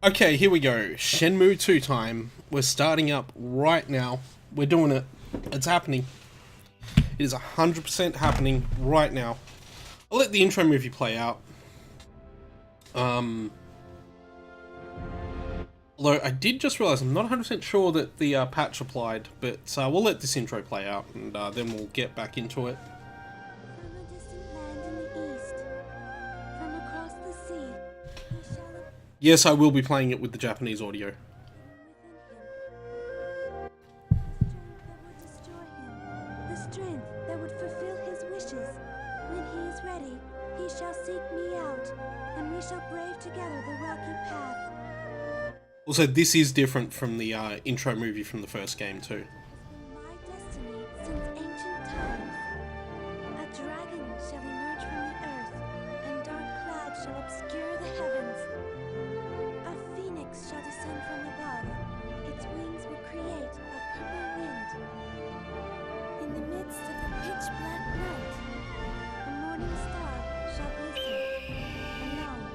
Okay, here we go. Shenmue 2 time. We're starting up right now. We're doing it. It's happening. It is 100% happening right now. I'll let the intro movie play out. Although I did just realise I'm not 100% sure that the patch applied, but we'll let this intro play out and then we'll get back into it. From a distant land in the east, from across the sea, he shall appear Yes, I will be playing it with the Japanese audio. within him. The strength that would destroy him, the strength that would fulfill his wishes. When he is ready, he shall seek me out, and we shall brave together the rocky path. Also, this is different from the intro movie from the first game too. My destiny since ancient times. A dragon shall emerge from the earth, and dark clouds shall obscure the heavens. A phoenix shall descend from above. Its wings will create a purple wind. In the midst of the pitch black night, the morning star shall glisten, alone.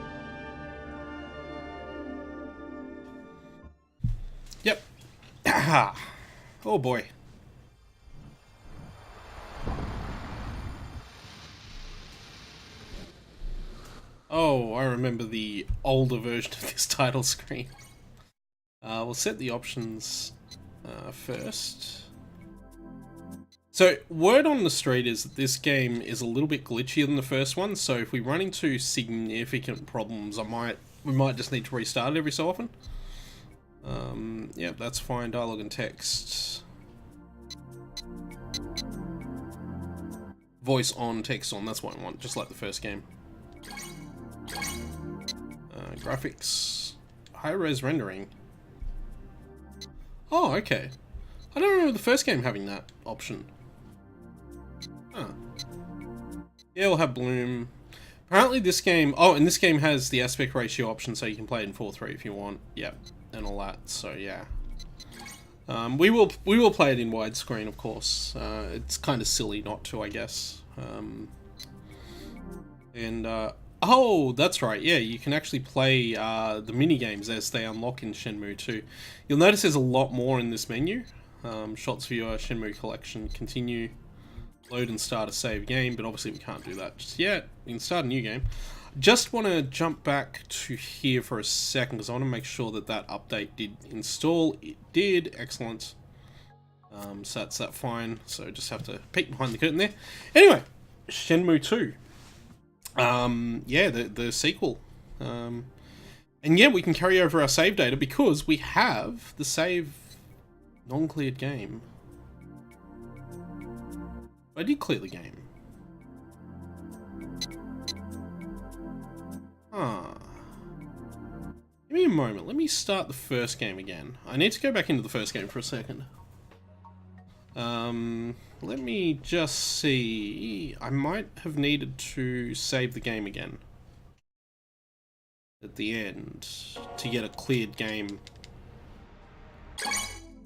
Yep. Oh boy. Oh, I remember the older version of this title screen. We'll set the options first. So, word on the street is that this game is a little bit glitchier than the first one, so if we run into significant problems, we might just need to restart it every so often. Yeah, that's fine. Dialogue and text. Voice on, text on, that's what I want, just like the first game. Graphics. High-res rendering. Oh, okay. I don't remember the first game having that option. Huh. Yeah, we'll have bloom. Apparently this game... Oh, and this game has the aspect ratio option, so you can play it in 4:3 if you want. Yep, and all that, so yeah. We will play it in widescreen, of course. It's kind of silly not to, I guess. Oh, that's right, yeah, you can actually play the mini-games as they unlock in Shenmue 2. You'll notice there's a lot more in this menu. Shots viewer, Shenmue collection, continue, load and start a save game, but obviously we can't do that just yet. We can start a new game. Just want to jump back to here for a second, because I want to make sure that that update did install. It did, excellent. So that's that fine, so just have to peek behind the curtain there. Anyway, Shenmue 2. Yeah, the sequel. And yeah, we can carry over our save data because we have the save non-cleared game. I did clear the game. Huh. Give me a moment. Let me start the first game again. I need to go back into the first game for a second. Let me just see. I might have needed to save the game again at the end to get a cleared game.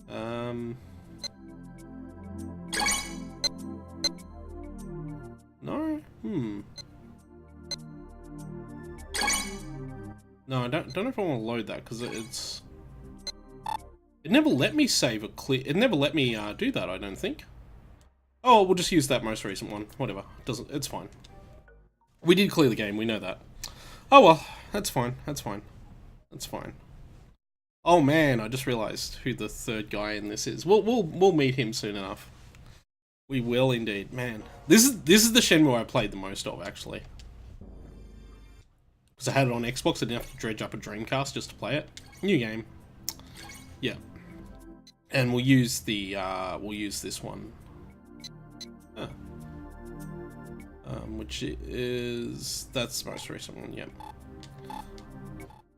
No? No, I don't know if I want to load that because it's... It never let me save a clear... It never let me do that, I don't think. Oh, we'll just use that most recent one. Whatever. It's fine. We did clear the game, we know that. Oh well, that's fine, that's fine. That's fine. Oh man, I just realised who the third guy in this is. We'll meet him soon enough. We will indeed, man. This is the Shenmue I played the most of, actually. Because I had it on Xbox, I didn't have to dredge up a Dreamcast just to play it. New game. Yeah. And we'll use the, we'll use this one. Huh. Which is... That's the most recent one, yeah.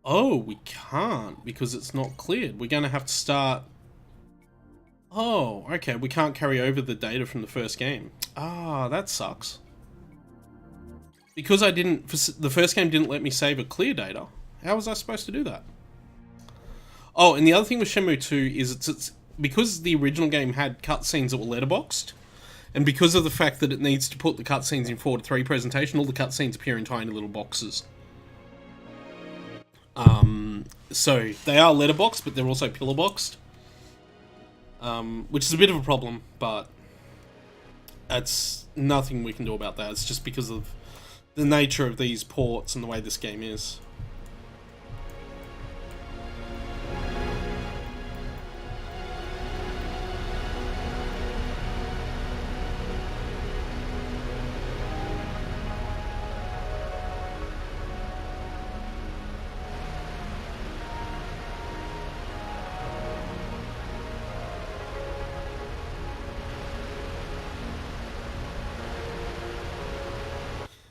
Oh, we can't, because it's not cleared. We're going to have to start... Oh, okay, we can't carry over the data from the first game. Ah, that sucks. Because I didn't... The first game didn't let me save a clear data. How was I supposed to do that? Oh, and the other thing with Shenmue 2 is it's because the original game had cutscenes that were letterboxed, and because of the fact that it needs to put the cutscenes in 4:3 presentation, all the cutscenes appear in tiny little boxes. So they are letterboxed, but they're also pillar boxed, which is a bit of a problem, but that's nothing we can do about that. It's just because of the nature of these ports and the way this game is.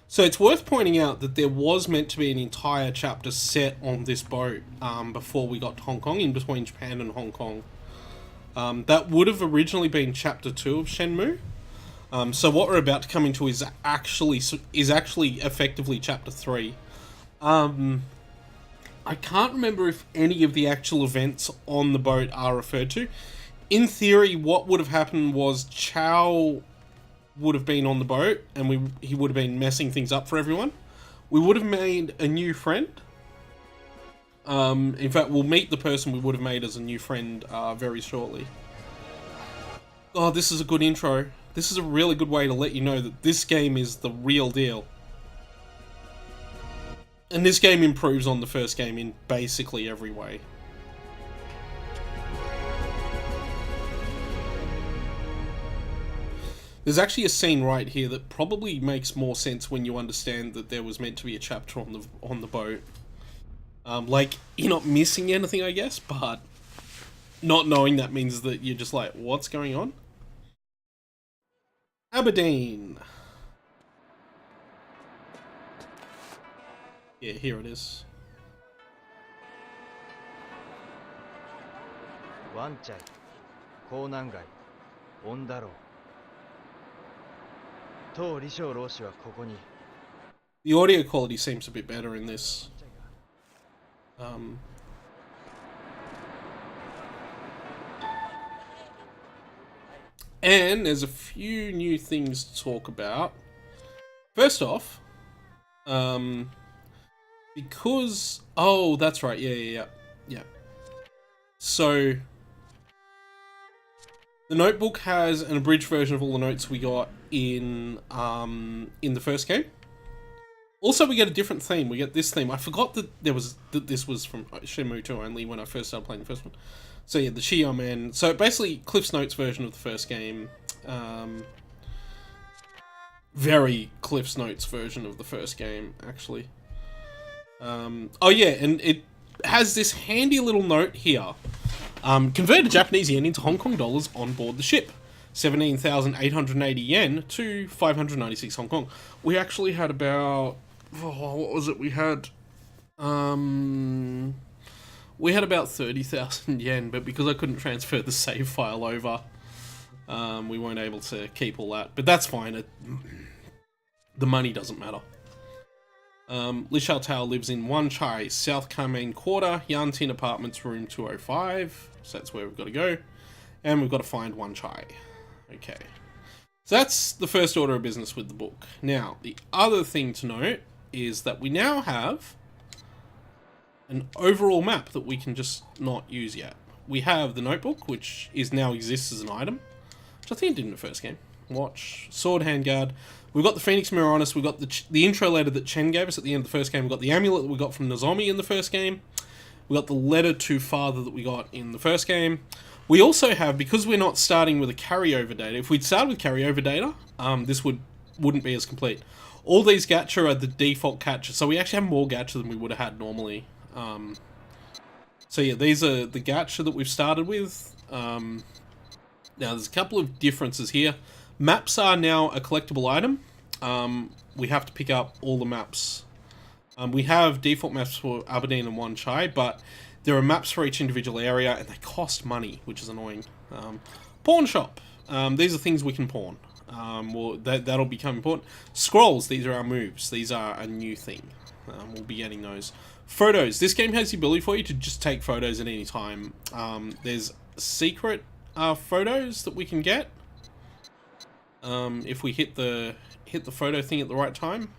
So it's worth pointing out that there was meant to be an entire chapter set on this boat before we got to Hong Kong, in between Japan and Hong Kong. That would have originally been Chapter 2 of Shenmue. So what we're about to come into is actually effectively Chapter 3. I can't remember if any of the actual events on the boat are referred to. In theory, what would have happened was Chow would have been on the boat, and he would have been messing things up for everyone. We would have made a new friend. In fact, we'll meet the person we would have made as a new friend very shortly. Oh, this is a good intro. This is a really good way to let you know that this game is the real deal. And this game improves on the first game in basically every way. There's actually a scene right here that probably makes more sense when you understand that there was meant to be a chapter on the boat. Like, you're not missing anything, I guess, but not knowing that means that you're just like, what's going on? Aberdeen. Yeah, here it is. ワンチャイ、港南街、オンダロー。当李小老師はここに。The audio quality seems a bit better in this. And there's a few new things to talk about. First off, because... Oh, that's right. Yeah. So, the notebook has an abridged version of all the notes we got in the first game. Also, we get a different theme. We get this theme. I forgot that this was from Shenmue 2 only when I first started playing the first one. So yeah, the Shio Man. So basically, Cliff's Notes version of the first game. Very Cliff's Notes version of the first game, actually. Oh yeah, and it has this handy little note here. Converted Japanese yen into Hong Kong dollars on board the ship. 17,880 yen to 596 Hong Kong. We actually had about... Oh, what was it? We had about 30,000 yen, but because I couldn't transfer the save file over, we weren't able to keep all that. But that's fine. The money doesn't matter. Li Shao Tao lives in Wan Chai, South Carmain Quarter, Yantin Apartments, room 205. So that's where we've got to go. And we've got to find Wan Chai. Okay. So that's the first order of business with the book. Now, the other thing to note is that we now have an overall map that we can just not use yet. We have the notebook, which now exists as an item, which I think it did in the first game. Watch, sword, handguard. We've got the Phoenix Mirror on us. We've got the intro letter that Chen gave us at the end of the first game. We've got the amulet that we got from Nozomi in the first game. We got the letter to father that we got in the first game. We also have, because we're not starting with a carryover data, if we'd started with carryover data, this wouldn't be as complete. All these gacha are the default gacha, so we actually have more gacha than we would have had normally. So yeah, these are the gacha that we've started with. Now there's a couple of differences here. Maps are now a collectible item. We have to pick up all the maps. We have default maps for Aberdeen and Wan Chai, but there are maps for each individual area, and they cost money, which is annoying. Pawn shop. These are things we can pawn. That'll become important. Scrolls. These are our moves. These are a new thing. We'll be getting those. Photos. This game has the ability for you to just take photos at any time. There's secret photos that we can get if we hit the photo thing at the right time.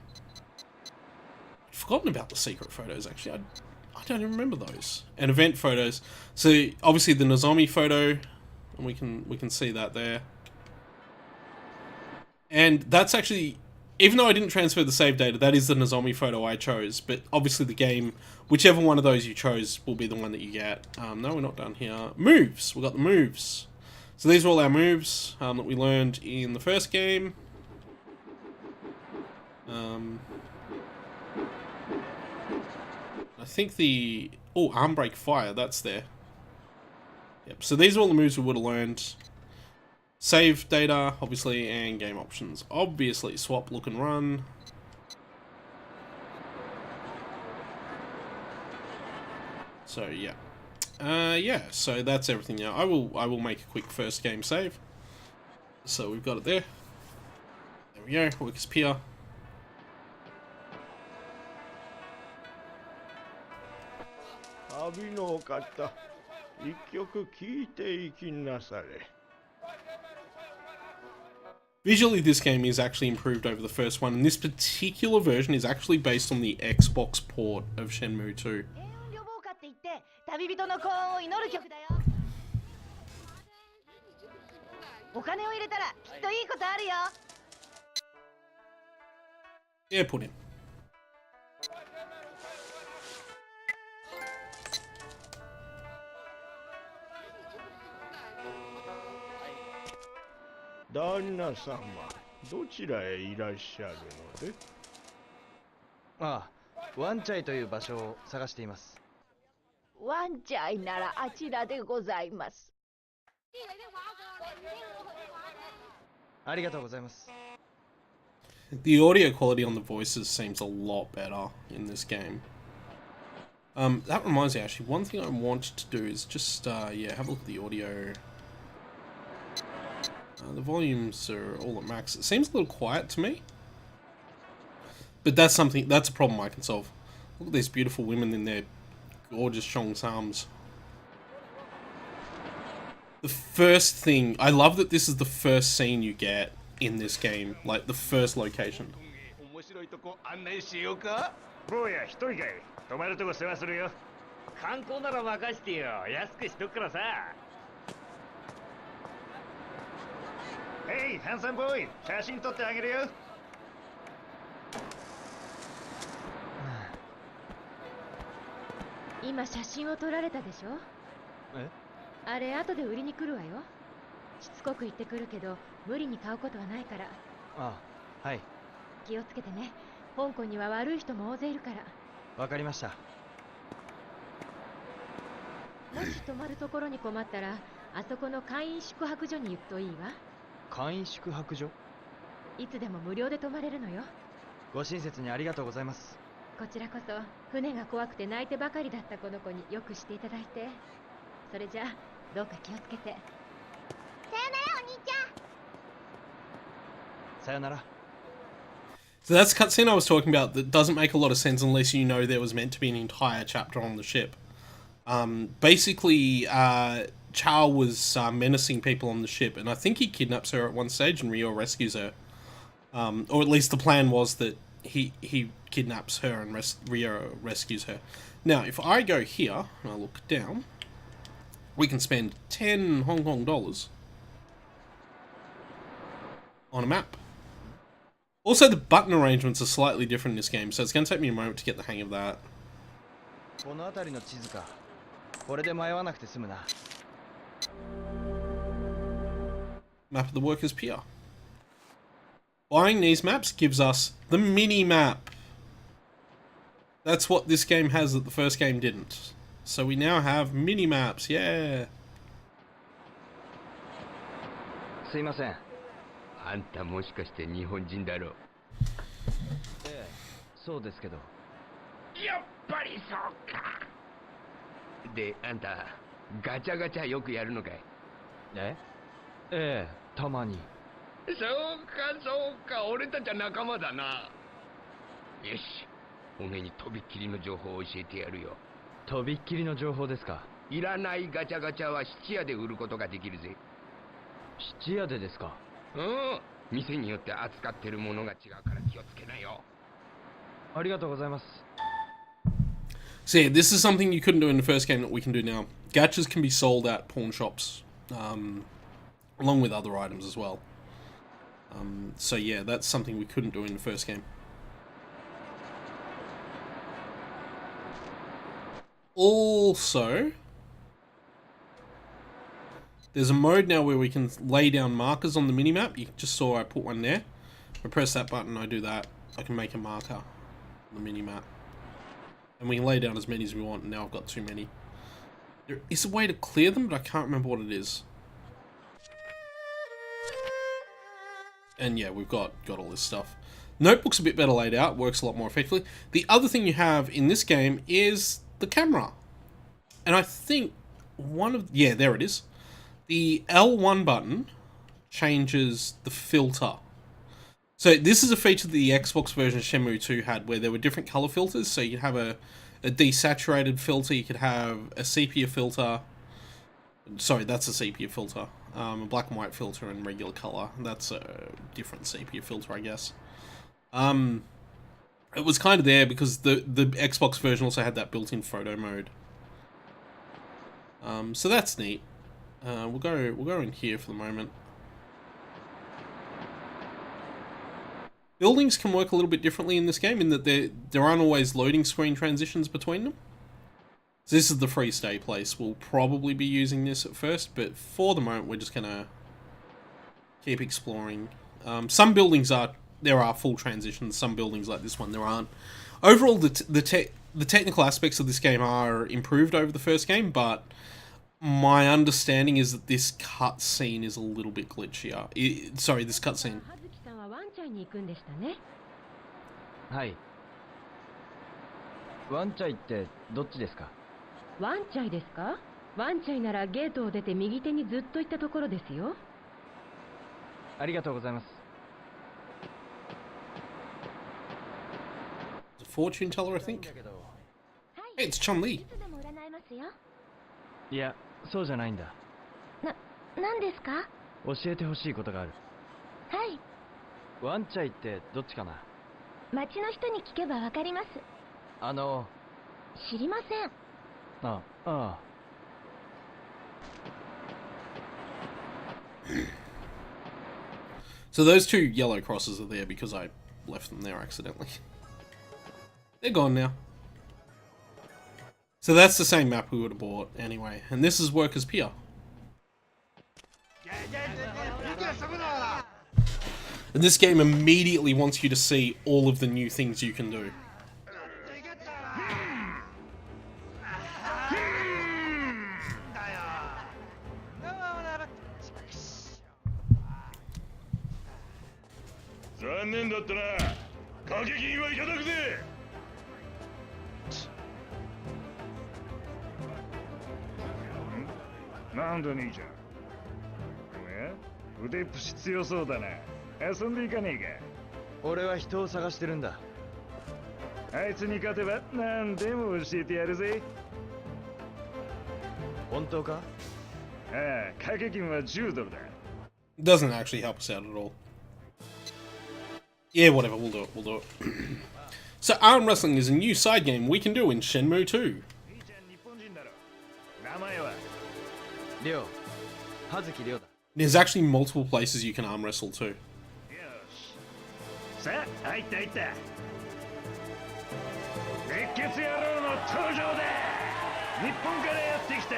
I've forgotten about the secret photos, actually. I I don't even remember those. And event photos. So obviously the Nozomi photo, and we can see that there. And that's actually, even though I didn't transfer the save data, that is the Nozomi photo I chose. But obviously the game, whichever one of those you chose, will be the one that you get. No, we're not done here. Moves. We got the moves. So these are all our moves that we learned in the first game. I think the... Oh, arm break fire, that's there. Yep, so these are all the moves we would have learned. Save data, obviously, and game options. Obviously, swap, look, and run. So, yeah. Yeah, so that's everything now. I will make a quick first game save. So we've got it there. There we go, work as peer. 旅のお方、一曲聴いていきなされ。Visually, this game is actually improved over the first one, and this particular version is actually based on the Xbox port of Shenmue 2. 旅人の幸運を祈る曲だよ。お金を入れたらきっといいことあるよ。Yeah, put in. 旦那様、どちらへいらっしゃるので？ああ、ワンチャイという場所を探しています。ワンチャイならあちらでございます。ありがとうございます。The audio quality on the voices seems a lot better in this game. That reminds me, actually, one thing I want to do is just, yeah, have a look at the audio. The volumes are all at max. It seems a little quiet to me. But that's a problem I can solve. Look at these beautiful women in their gorgeous cheongsams. The first thing, I love that this is the first scene you get in this game. Like, the first location. 面白いとこ案内しようか？坊や一人かい？泊まるとこ世話するよ。観光なら任してよ。安くしとくからさ。Hey, handsome boy! 写真撮ってあげるよ。今写真を撮られたでしょ？え？あれ後で売りに来るわよ。しつこく言ってくるけど無理に買うことはないから。ああ、はい。気をつけてね。香港には悪い人も大勢いるから。わかりました。もし泊まるところに困ったら、あそこの会員宿泊所に行くといいわ。会員宿泊所？いつでも無料で泊まれるのよ。ご親切にありがとうございます。こちらこそ船が怖くて泣いてばかりだったこの子によくしていただいて。それじゃあどうか気をつけて。さよならお兄ちゃん。さよなら。So that's the cutscene I was talking about that doesn't make a lot of sense unless you know there was meant to be an entire chapter on the ship. Basically, Chow was menacing people on the ship, and I think he kidnaps her at one stage and Ryo rescues her. Or at least the plan was that he kidnaps her and Ryo rescues her. Now, if I go here, and I look down, we can spend 10 Hong Kong dollars on a map. Also, the button arrangements are slightly different in this game, so it's going to take me a moment to get the hang of that. この辺りの地図か。これで迷わなくて済むな。Map of the Workers' Pier. Buying these maps gives us the mini-map. That's what this game has that the first game didn't. So we now have mini-maps, yeah! すいません。あんたもしかして日本人だろう？ええ、そうですけど。やっぱりそうか。で、あんたガチャガチャよくやるのかい？ええ、たまに。そうかそうか、俺たちは仲間だな。よし、おめえにとびっきりの情報を教えてやるよ。とびっきりの情報ですか？いらないガチャガチャは質屋で売ることができるぜ。質屋でですか？うん、店によって扱ってるものが違うから気をつけなよ。ありがとうございます。So yeah, this is something you couldn't do in the first game that we can do now. Gachas can be sold at pawn shops, along with other items as well. So yeah, that's something we couldn't do in the first game. Also, there's a mode now where we can lay down markers on the minimap. You just saw I put one there. I press that button, I do that, I can make a marker on the minimap. And we can lay down as many as we want, and now I've got too many. There is a way to clear them, but I can't remember what it is. And yeah, we've got all this stuff. Notebook's a bit better laid out, works a lot more effectively. The other thing you have in this game is the camera. And I think yeah, there it is. The L1 button changes the filter. So this is a feature that the Xbox version of Shenmue 2 had, where there were different color filters. So you have a desaturated filter, you could have a sepia filter. Sorry, that's a sepia filter. A black and white filter and regular color. That's a different sepia filter, I guess. It was kind of there because the Xbox version also had that built-in photo mode. So that's neat. We'll go in here for the moment. Buildings can work a little bit differently in this game in that there aren't always loading screen transitions between them. So this is the free stay place. We'll probably be using this at first, but for the moment we're just gonna keep exploring. Some buildings there are full transitions. Some buildings like this one there aren't. Overall, the technical aspects of this game are improved over the first game, but my understanding is that this cutscene is a little bit glitchier. Sorry, this cutscene. ワンチャイに行くんでしたね。はい。ワンチャイってどっちですか？ワンチャイですか？ワンチャイならゲートを出て右手にずっと行ったところですよ。ありがとうございます。Fortune teller, I think. Hey, it's Chun-Li. いや、そうじゃないんだ。何ですか？教えてほしいことがある。はい。ワンチャイってどっちかな？町の人に聞けばわかります。知りません。ああ。So those two yellow crosses are there because I left them there accidentally. They're gone now. So that's the same map we would have bought anyway. And this is Workers Pier. And this game immediately wants you to see all of the new things you can do.遊んでいかねえか。俺は人を探してるんだ。あいつに勝てば何でも教えてやるぜ。本当か？ああ、掛け金は10ドルだ。Doesn't actually help us out at all. Yeah, whatever, we'll do it. So arm wrestling is a new side game we can do in Shenmue 2. 名前は？リョウ。葉月リョウだ。There's actually multiple places you can arm wrestle too. さあ、入った。熱血野郎の登場だ。日本からやってきた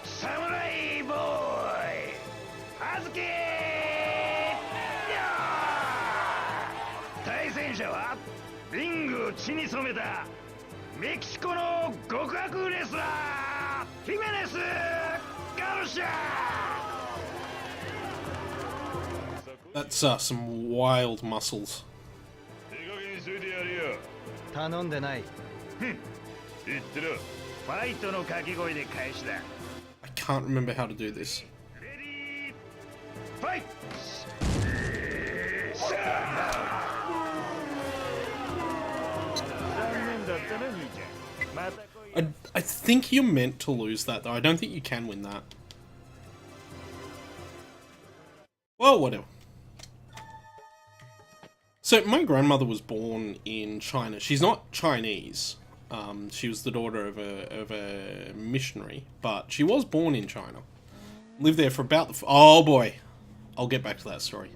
サムライボーイ葉月。対戦者はリングを血に染めたメキシコの極悪レスラーヒメネス・ガルシア。That's some wild muscles. 頼んでない。言ってろ。ファイトの掛け声で開始だ。I can't remember how to do this. レディーファイト。残念だったな兄ちゃん。また来い。I think you're meant to lose that though. I don't think you can win that. Well, whatever. So my grandmother was born in China. She's not Chinese. She was the daughter of a missionary, but she was born in China. Lived there for about oh boy, I'll get back to that story.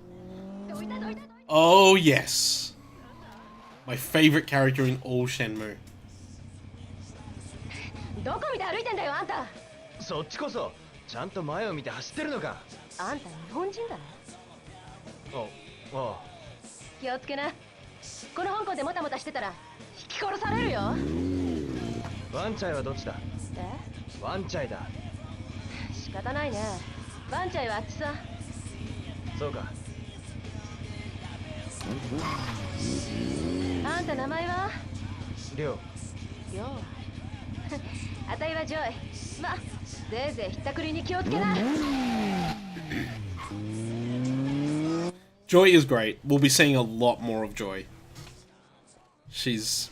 Oh yes, my favorite character in all Shenmue. どこ見て歩いてんだよあんた。そっちこそちゃんと前を見て走ってるのか。あんた日本人だね。ああ気をつけな。この香港でもたもたしてたら引き殺されるよ。ワンチャイはどっちだ。え、ワンチャイだ。仕方ないね。ワンチャイはあっちさ。そうか。あんた名前は？りょう。りょう。あたいはジョイ。ま、ぜいぜいひったくりに気をつけな。Joy is great. We'll be seeing a lot more of Joy. She's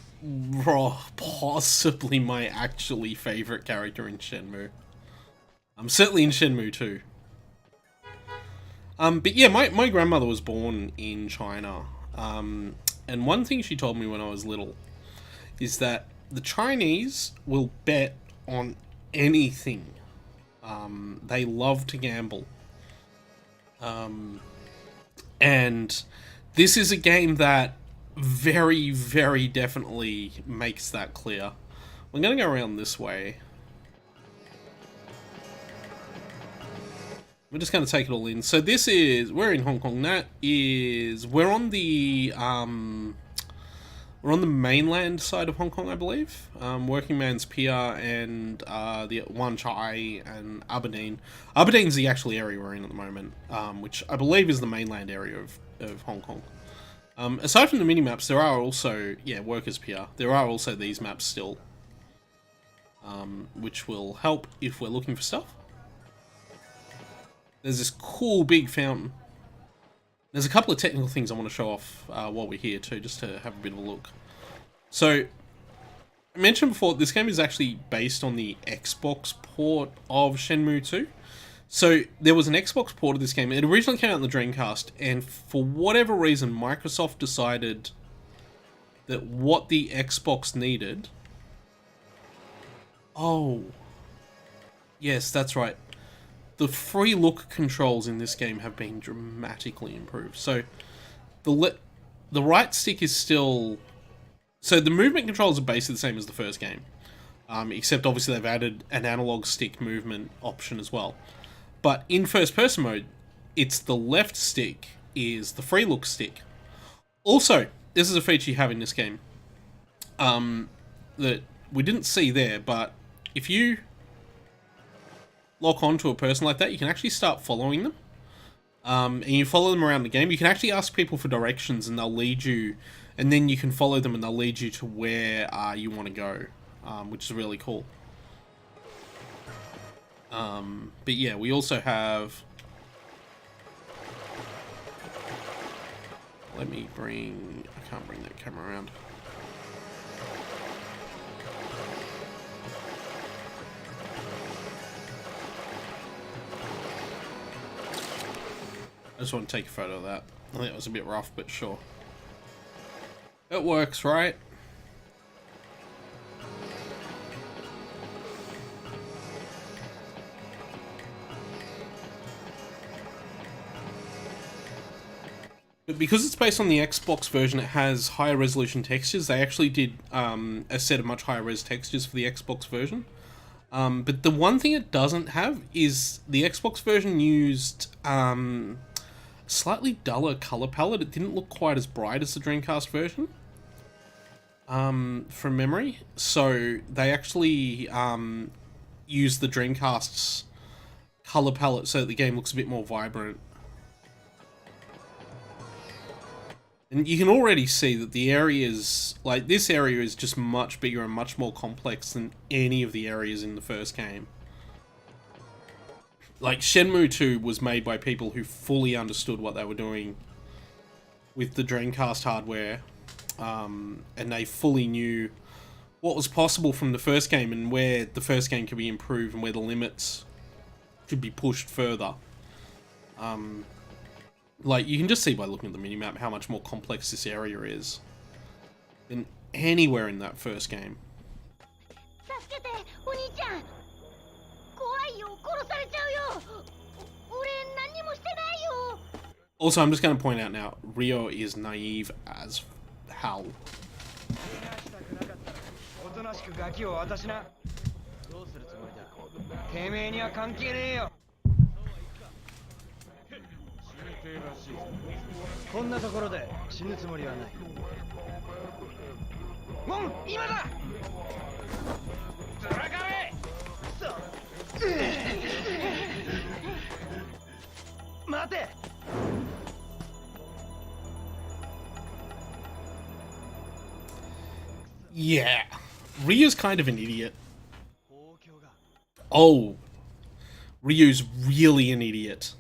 possibly my actually favorite character in Shenmue. I'm certainly in Shenmue too. But yeah, my grandmother was born in China. And one thing she told me when I was little is that the Chinese will bet on anything. They love to gamble. And this is a game that very, very definitely makes that clear. We're going to go around this way. We're just going to take it all in. So this is, we're in Hong Kong. That is, we're on the mainland side of Hong Kong, I believe. Working Man's Pier and the Wan Chai and Aberdeen. Aberdeen's the actual area we're in at the moment, which I believe is the mainland area of Hong Kong. Aside from the mini-maps, there are also, yeah, Workers Pier. There are also these maps still, which will help if we're looking for stuff. There's this cool big fountain. There's a couple of technical things I want to show off while we're here too, just to have a bit of a look. So, I mentioned before, this game is actually based on the Xbox port of Shenmue 2. So, there was an Xbox port of this game. It originally came out on the Dreamcast, and for whatever reason, Microsoft decided that what the Xbox needed... Oh. Yes, that's right. The free look controls in this game have been dramatically improved. So, the right stick is still... So, the movement controls are basically the same as the first game. Except, obviously, they've added an analog stick movement option as well. But in first-person mode, it's the left stick is the free look stick. Also, this is a feature you have in this game that we didn't see there, but if you lock onto a person like that, you can actually start following them. And you follow them around the game. You can actually ask people for directions and they'll lead you, and then you can follow them and they'll lead you to where you want to go, which is really cool. But yeah, we also have... Let me bring... I can't bring that camera around. I just want to take a photo of that. I think it was a bit rough, but sure. It works, right? But because it's based on the Xbox version, it has higher resolution textures. They actually did a set of much higher res textures for the Xbox version. But the one thing it doesn't have is the Xbox version used slightly duller color palette. It didn't look quite as bright as the Dreamcast version, from memory. So they actually used the Dreamcast's color palette so that the game looks a bit more vibrant. And you can already see that the areas, like this area is just much bigger and much more complex than any of the areas in the first game. Like, Shenmue 2 was made by people who fully understood what they were doing with the Dreamcast hardware. And they fully knew what was possible from the first game and where the first game could be improved and where the limits could be pushed further. Like, you can just see by looking at the minimap how much more complex this area is than anywhere in that first game. お兄ちゃん。怖いよ、殺されちゃうよ。俺何にもしてないよ。 Also, I'm just going to point out now, Rio is naive as hell. おとなしくガキを渡しな。どうするつもりだ。てめえには関係ねえよ。こんなところで死ぬつもりはない。モン、今だ。ずらかめ。待て。Yeah, Ryo's kind of an idiot. Oh, Ryo's really an idiot.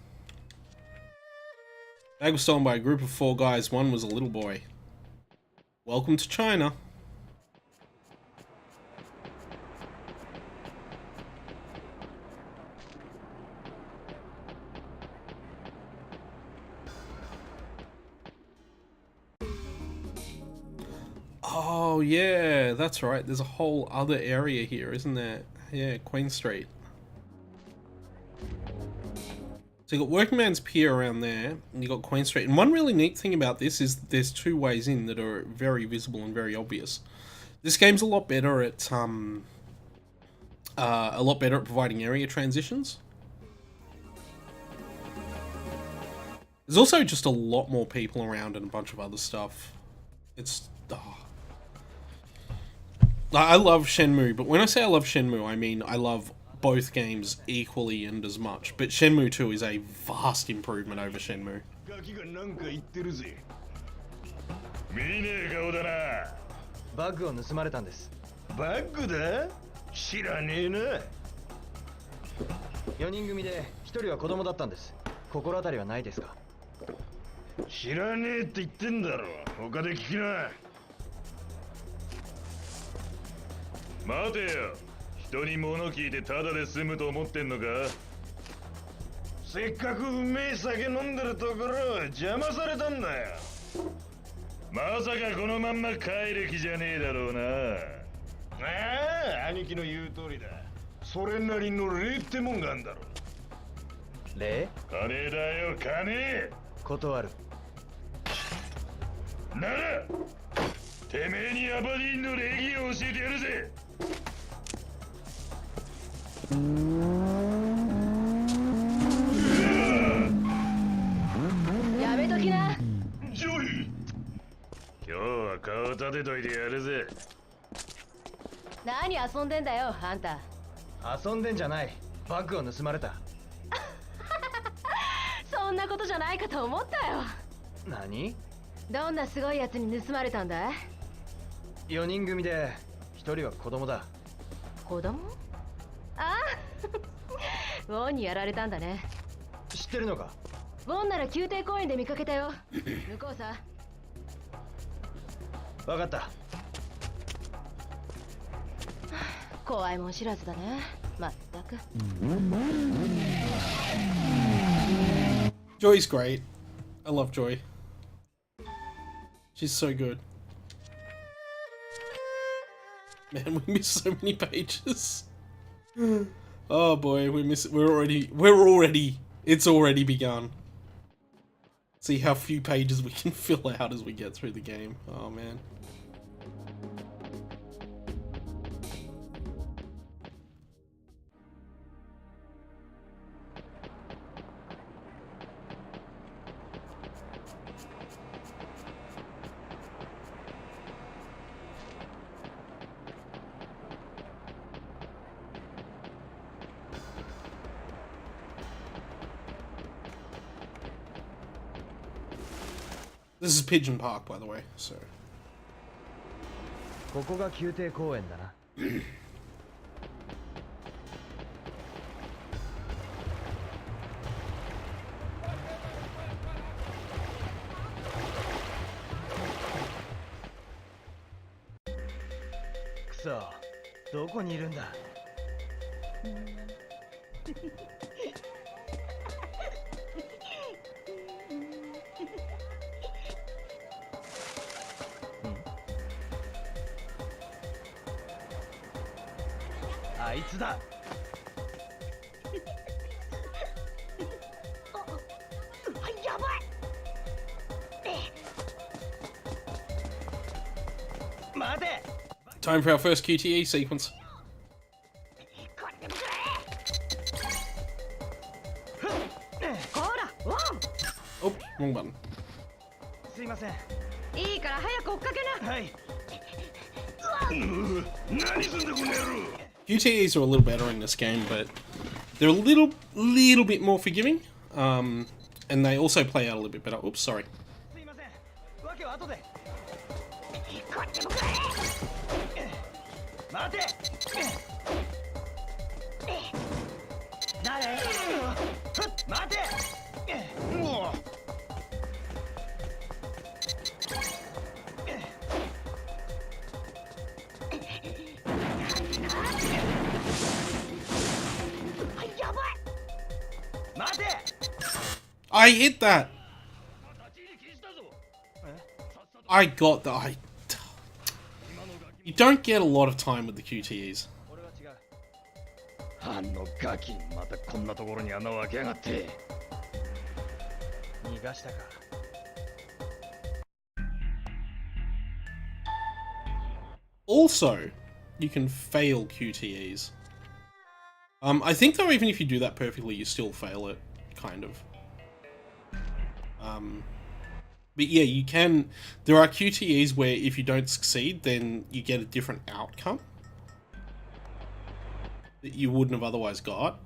Bag was stolen by a group of 4 guys. One was a little boy. Welcome to China. Oh yeah, that's right. There's a whole other area here, isn't there? Yeah, Queen Street. So you got Working Man's Pier around there, and you got Queen Street. And one really neat thing about this is there's 2 ways in that are very visible and very obvious. This game's a lot better at providing area transitions. There's also just a lot more people around and a bunch of other stuff. It's I love Shenmue, but when I say I love Shenmue, I mean I love both games equally and as much. But Shenmue 2 is a vast improvement over Shenmue. ガキがなんか言ってるぜ。見ねえ顔だな。バッグを盗まれたんです。バッグだ？知らねえな。4人組で1人は子供だったんです。心当たりはないですか？知らねえって言ってんだろ。他で聞きな。待てよ。人に物聞いてタダで済むと思ってんのか？せっかくうめえ酒飲んでるところを邪魔されたんだよ。まさかこのまんま帰る気じゃねえだろうな。ああ、兄貴の言う通りだ。それなりの礼ってもんがあんだろ。礼？金だよ、金。断る。ならてめえにアバディーンの礼儀を教えてやるぜ。やめときな。ジョイ、今日は顔立てといてやるぜ。何遊んでんだよ、あんた。遊んでんじゃない。バッグを盗まれた。そんなことじゃないかと思ったよ。何？どんなすごいやつに盗まれたんだい？4人組で1人は子供だ。子供？ああウォンにやられたんだね。知ってるのか？ウォンなら宮廷公園で見かけたよ。向こうさ。分かった。怖いもん知らずだね。まったく。Joy's great. I love Joy. She's so good. Man, we missed so many pages. Oh boy, it's already begun. See how few pages we can fill out as we get through the game. Oh man. This is Pigeon Park, by the way, so. ここが宮廷公園だな。くそ、どこにいるんだ？あいつだ。やばい。待て。 Time for our first QTE sequence. これでもくこらウォ Oh, wrong button. すいません。ンいいから早く追っかけな。はい。何すんだこの野郎。 QTEs are a little better in this game, but they're a little bit more forgiving. And they also play out a little bit better. Oops, sorry. すいません。わけは後で。これでもく待て。誰？待て。やばい。待て。 I hit that! I got that. You don't get a lot of time with the QTEs. 俺は違う。あのガキまたこんなところに穴を開けやがって。逃がしたか。 Also, you can fail QTEs. I think though, even if you do that perfectly, you still fail it, kind of. But yeah, you can. There are QTEs where if you don't succeed, then you get a different outcome that you wouldn't have otherwise got.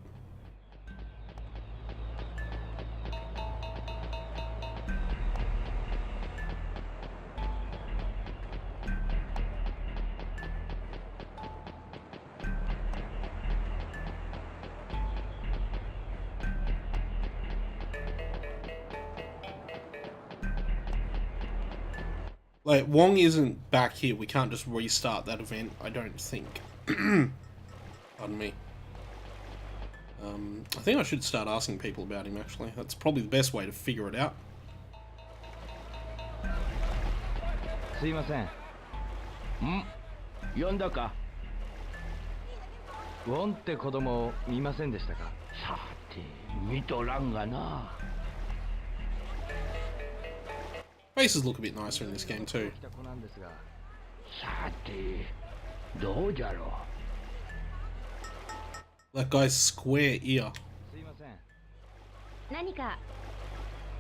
Like, Wong isn't back here. We can't just restart that event, I don't think. Pardon me. I think I should start asking people about him, actually. That's probably the best way to figure it out. すいません。呼んだか。ウォンって子供を見ませんでしたか。さて見とらんがな。 Faces look a bit nicer in this game, too. 来た子なんですが。さてどうじゃろう。 That guy's square ear. すいません。何か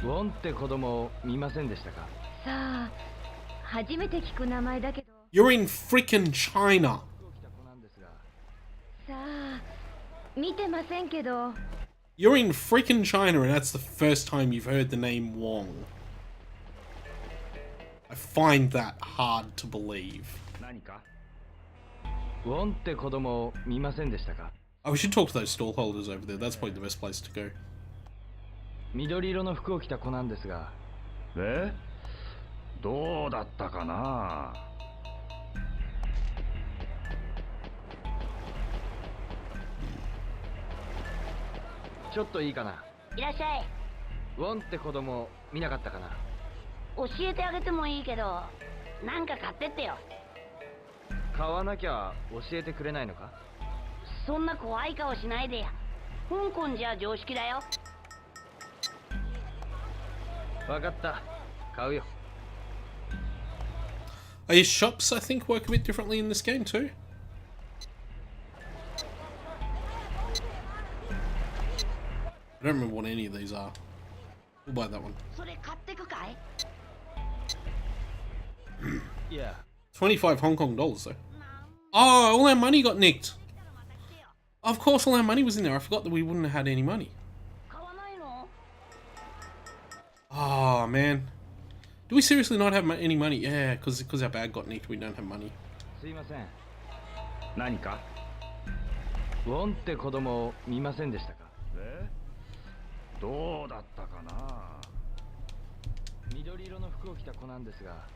ウォンって子供を見ませんでしたか。さあ初めて聞く名前だけど You're in frickin' China. 来た子なんですが。さあ見てませんけど You're in frickin' China, and that's the first time you've heard the name Wong. I find that hard to believe. 何か。ウォンって子供を見ませんでしたか。 Oh, we should talk to those stallholders over there. That's probably the best place to go. 緑色の服を着た子なんですが。え？どうだったかな。ちょっといいかな。いらっしゃい。ウォンって子供見なかったかな。教えてあげてもいいけど、なんか買ってってよ。買わなきゃ教えてくれないのか。そんな怖い顔しないでや。香港じゃ常識だよ。わかった。買うよ。 His shops, I think, work a bit differently in this game, too. I don't remember what any of these are. We'll buy that one. それ買ってくかい？いや。 $25 Hong Kong dollars, though. Oh, all our money got nicked. Of course, all our money was in there. I forgot that we wouldn't have had any money. 買わないの？ Oh, man. Do we seriously not have any money? Yeah, because our bag got nicked, we don't have money. すいません。何か。ウォンって子供を見ませんでしたか。え？どうだったかな。緑色の服を着た子なんですが。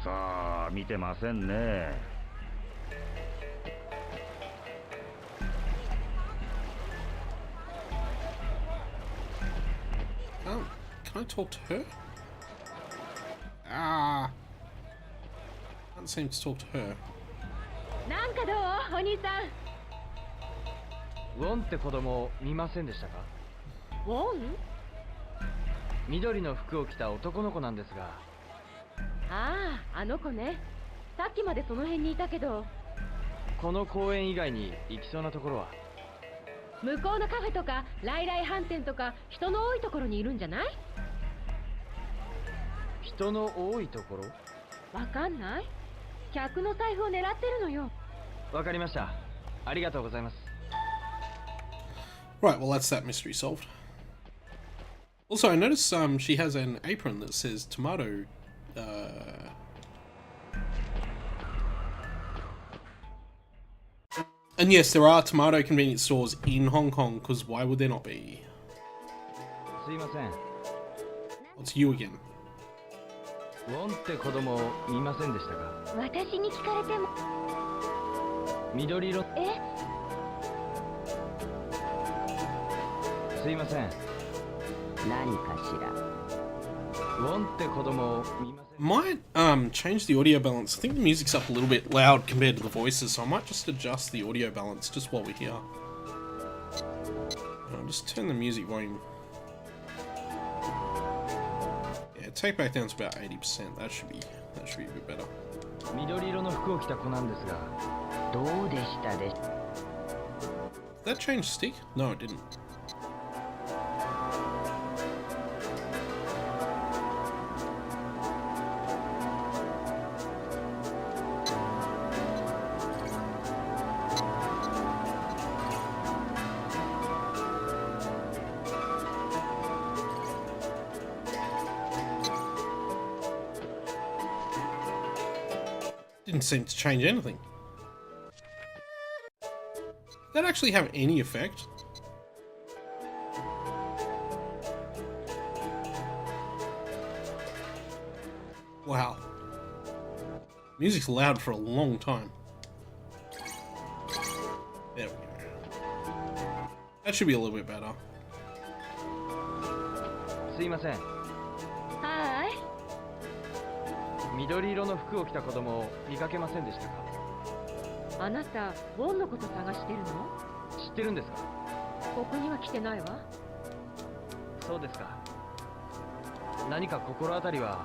さあ見てませんね。 Can I talk to her? Ah. Can't seem to talk to her. なんかどうお兄さんウォンって子供を見ませんでしたか？ウォン？緑の服を着た男の子なんですが。ああ、あの子ね。さっきまでその辺にいたけど。この公園以外に行きそうなところは？向こうのカフェとか来来飯店とか人の多いところにいるんじゃない？人の多いところ？わかんない？客の財布を狙ってるのよ。わかりました。ありがとうございます。Right, well that's that mystery solved. Also, I noticed she has an apron that says tomato. And yes, there are tomato convenience stores in Hong Kong, because why would there not be? すいません。 It's you again. ウォンって子供を見ませんでしたか？私に聞かれても。緑色。すいません。何かしら。ウォンって子供を見ません。 Might change the audio balance. I think the music's up a little bit loud compared to the voices, so I might just adjust the audio balance just while we're here. I'll just turn the music volume. Yeah, take back down to about 80%. That should be a bit better. 緑色の服を着た子なんですが、どうでしたでしょう？ Did that change stick? No, it didn't. Didn't seem to change anything. Did that actually have any effect? Wow. Music's loud for a long time. There we go. That should be a little bit better. すいません。はーい。緑色の服を着た子供を見かけませんでしたか？あなた、ウォンのこと探してるの？知ってるんですか？ここには来てないわ。そうですか。何か心当たりは？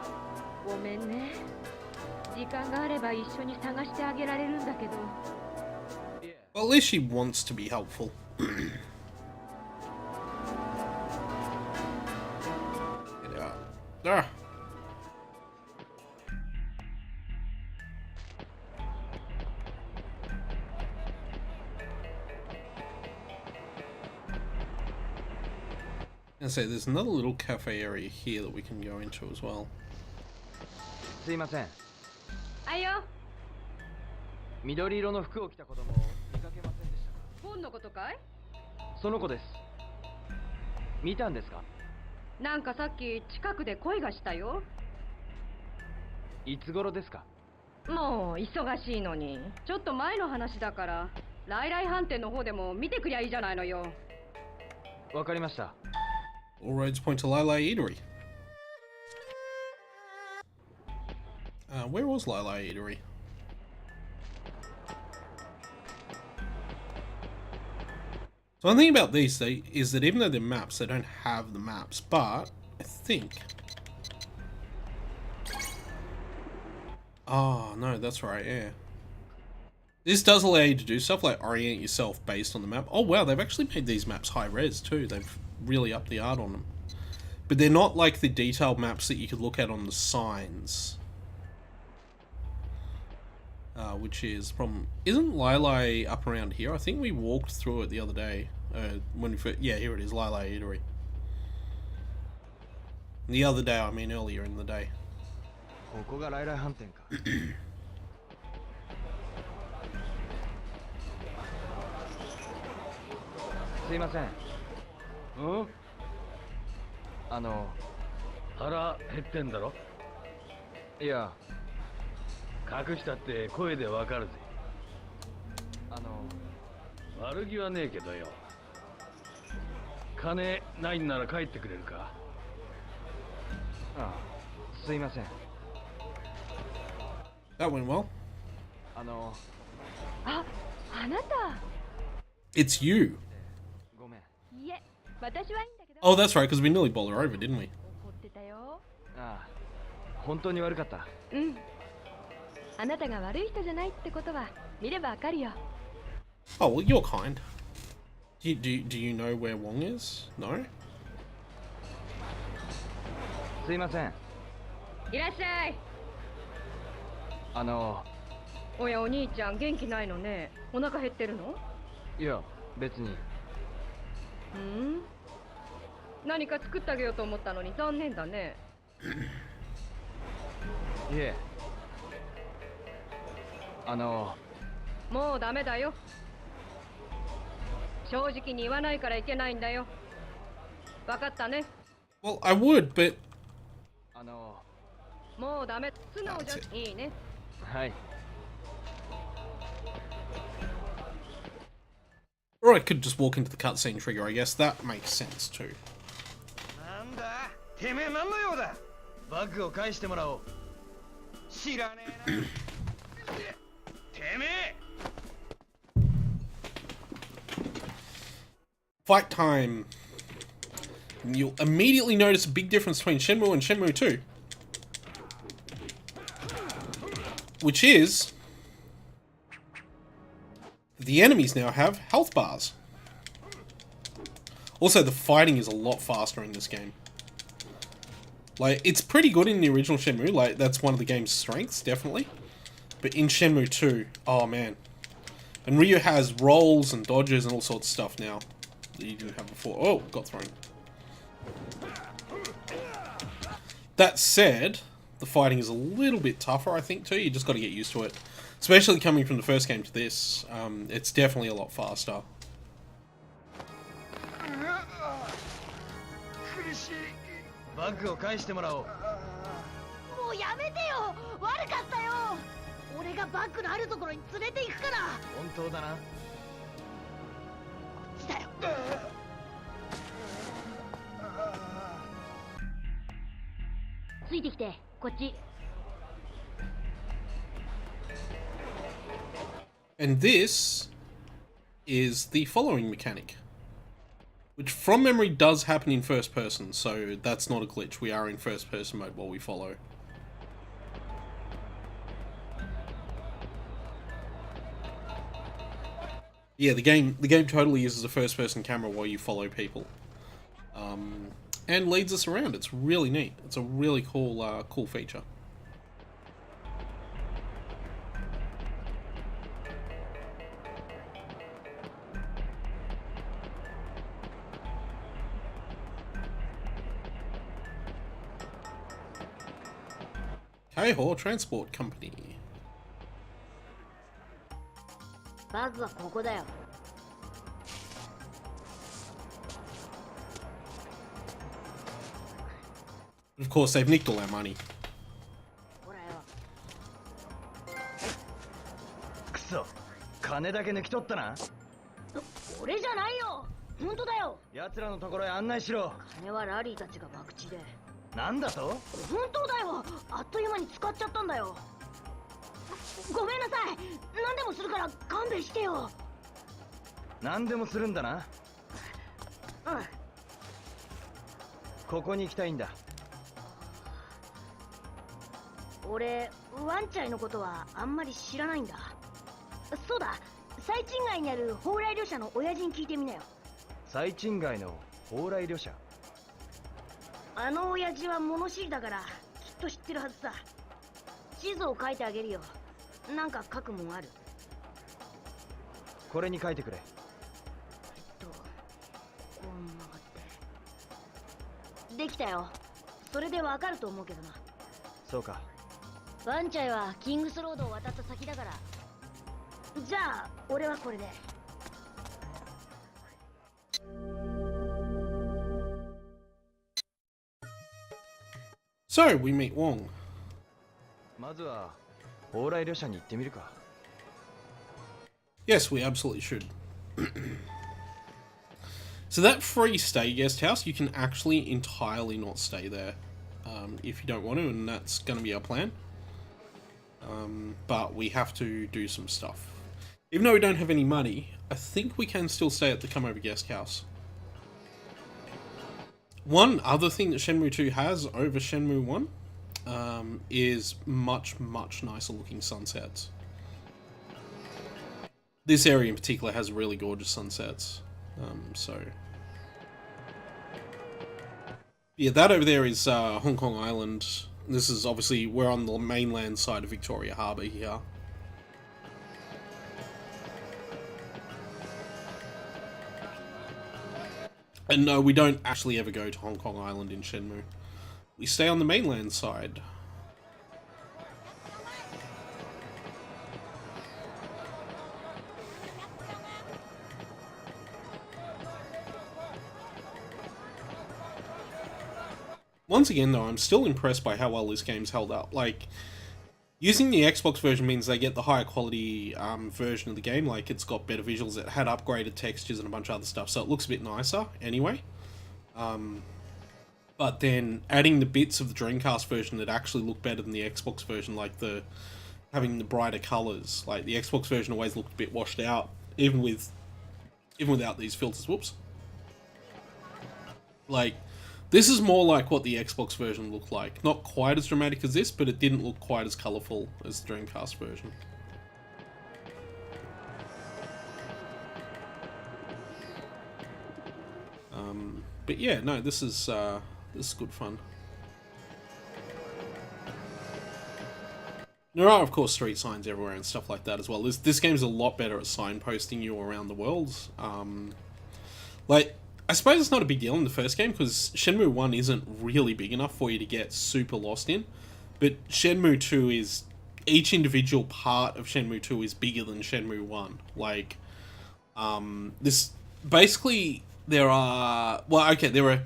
ごめんね。時間があれば一緒に探してあげられるんだけど。Well, at least she wants to be helpful. Get out. Ah. And say there's another little cafe area here that we can go into as well. すいません。あいよ。緑色の服を着た子供を見かけませんでしたか？ウォンのことかい？その子です。見たんですか？なんかさっき近くで声がしたよ。いつ頃ですか？もう忙しいのに。ちょっと前の話だから、来来飯店の方でも見てくりゃいいじゃないのよ。わかりました。All roads point to Lai Lai Eatery. Where was Lai Lai Eatery? So one thing about these is that even though they're maps, they don't have the maps. But I think... Oh, no, that's right, yeah. This does allow you to do stuff like orient yourself based on the map. Oh wow, they've actually made these maps high res too. They've really upped the art on them. But they're not like the detailed maps that you could look at on the signs. Which is from... Isn't Lai Lai up around here? I think we walked through it the other day. When we first, yeah, here it is, Lai Lai Eatery. The other day, I mean earlier in the day. ここが来来飯店か。すいません。うん？腹減ってんだろ？いや、隠したって声でわかるぜ。悪気はねえけどよ。金ないんなら帰ってくれるか？あ、すいません。That went well. あ、あなた。It's you. いえ、私はいいんだけど。 Oh, that's right, because we nearly bowled her over, didn't we? 怒ってたよ。ああ、本当に悪かった。うん。あなたが悪い人じゃないってことは見ればわかるよ。 Oh, well, you're kind. Do you know where Wong is? No? すいません。いらっしゃい。おや、お兄ちゃん元気ないのね。お腹減ってるの？いや、別に。何か作ってあげようと思ったのに残念だね。いえ。もうダメだよ。正直に言わないからいけないんだよ。わかったね。 Well, I would, but... もうダメ。素直じゃいいね。はい。 Or I could just walk into the cutscene trigger, I guess. That makes sense, too. なんだてめえ何の用だバッグを返してもらおう。知らねえな。てめえ Fight time. You'll immediately notice a big difference between Shenmue and Shenmue 2. Which is... the enemies now have health bars. Also, the fighting is a lot faster in this game. Like, it's pretty good in the original Shenmue, like, that's one of the game's strengths, definitely. But in Shenmue 2, oh man. And Ryu has rolls and dodges and all sorts of stuff now that you didn't have before. Oh, got thrown. That said, the fighting is a little bit tougher, I think, too. You just got to get used to it. Especially coming from the first game to this, it's definitely a lot faster. バッグを返してもらおう。もうやめてよ。悪かったよ。俺がバッグのあるところに連れて行くから。本当だな。こっちだよ。ついてきて、こっち。 And this is the following mechanic. Which, from memory, does happen in first person, so that's not a glitch. We are in first person mode while we follow. Yeah, the game totally uses a first person camera while you follow people. And leads us around. It's really neat. It's a really cool, cool feature. Keiho Transport Company. バッグはここだよ。 Of course, they've nicked all our money. ほらよ。くそ、金だけ抜き取ったな。俺じゃないよ。本当だよ。奴らのところへ案内しろ。金はラリーたちが博打で。なんだと？本当だよ。あっという間に使っちゃったんだよ。ごめんなさい。何でもするから勘弁してよ。何でもするんだな。うん。ここに行きたいんだ。俺、ワンチャイのことはあんまり知らないんだ。そうだ、最賃街にある蓬莱旅社の親父に聞いてみなよ。最賃街の蓬莱旅社。あの親父は物知りだからきっと知ってるはずさ。地図を書いてあげるよ。なんか書くもんある？これに書いてくれ。こう曲がって。できたよ。それでわかると思うけどな。そうか。ワンチャイはキングスロードを渡った先だから。じゃあ俺はこれで。 So, we meet Wong. まずは蓬莱旅社に行ってみるか。 Yes, we absolutely should. So that free stay guest house, you can actually entirely not stay there if you don't want to, and that's going to be our plan. But we have to do some stuff. Even though we don't have any money, I think we can still stay at the come over guest house. One other thing that Shenmue 2 has over Shenmue 1 is much, much nicer looking sunsets. This area in particular has really gorgeous sunsets. Yeah, that over there is Hong Kong Island. This is obviously, we're on the mainland side of Victoria Harbour here. And no, we don't actually ever go to Hong Kong Island in Shenmue. We stay on the mainland side. Once again, though, I'm still impressed by how well this game's held up. Like, using the Xbox version means they get the higher quality version of the game. Like, it's got better visuals, it had upgraded textures and a bunch of other stuff, so it looks a bit nicer anyway. But then adding the bits of the Dreamcast version that actually look better than the Xbox version, like having the brighter colours. Like, the Xbox version always looked a bit washed out, even without these filters. Whoops. Like, this is more like what the Xbox version looked like. Not quite as dramatic as this, but it didn't look quite as colourful as the Dreamcast version. But yeah, no, this is good fun. There are, of course, street signs everywhere and stuff like that as well. This game's a lot better at signposting you around the world. Like, I suppose it's not a big deal in the first game, because Shenmue 1 isn't really big enough for you to get super lost in. But Shenmue 2 is... Each individual part of Shenmue 2 is bigger than Shenmue 1. Like, this... Basically, there are... Well, okay, there are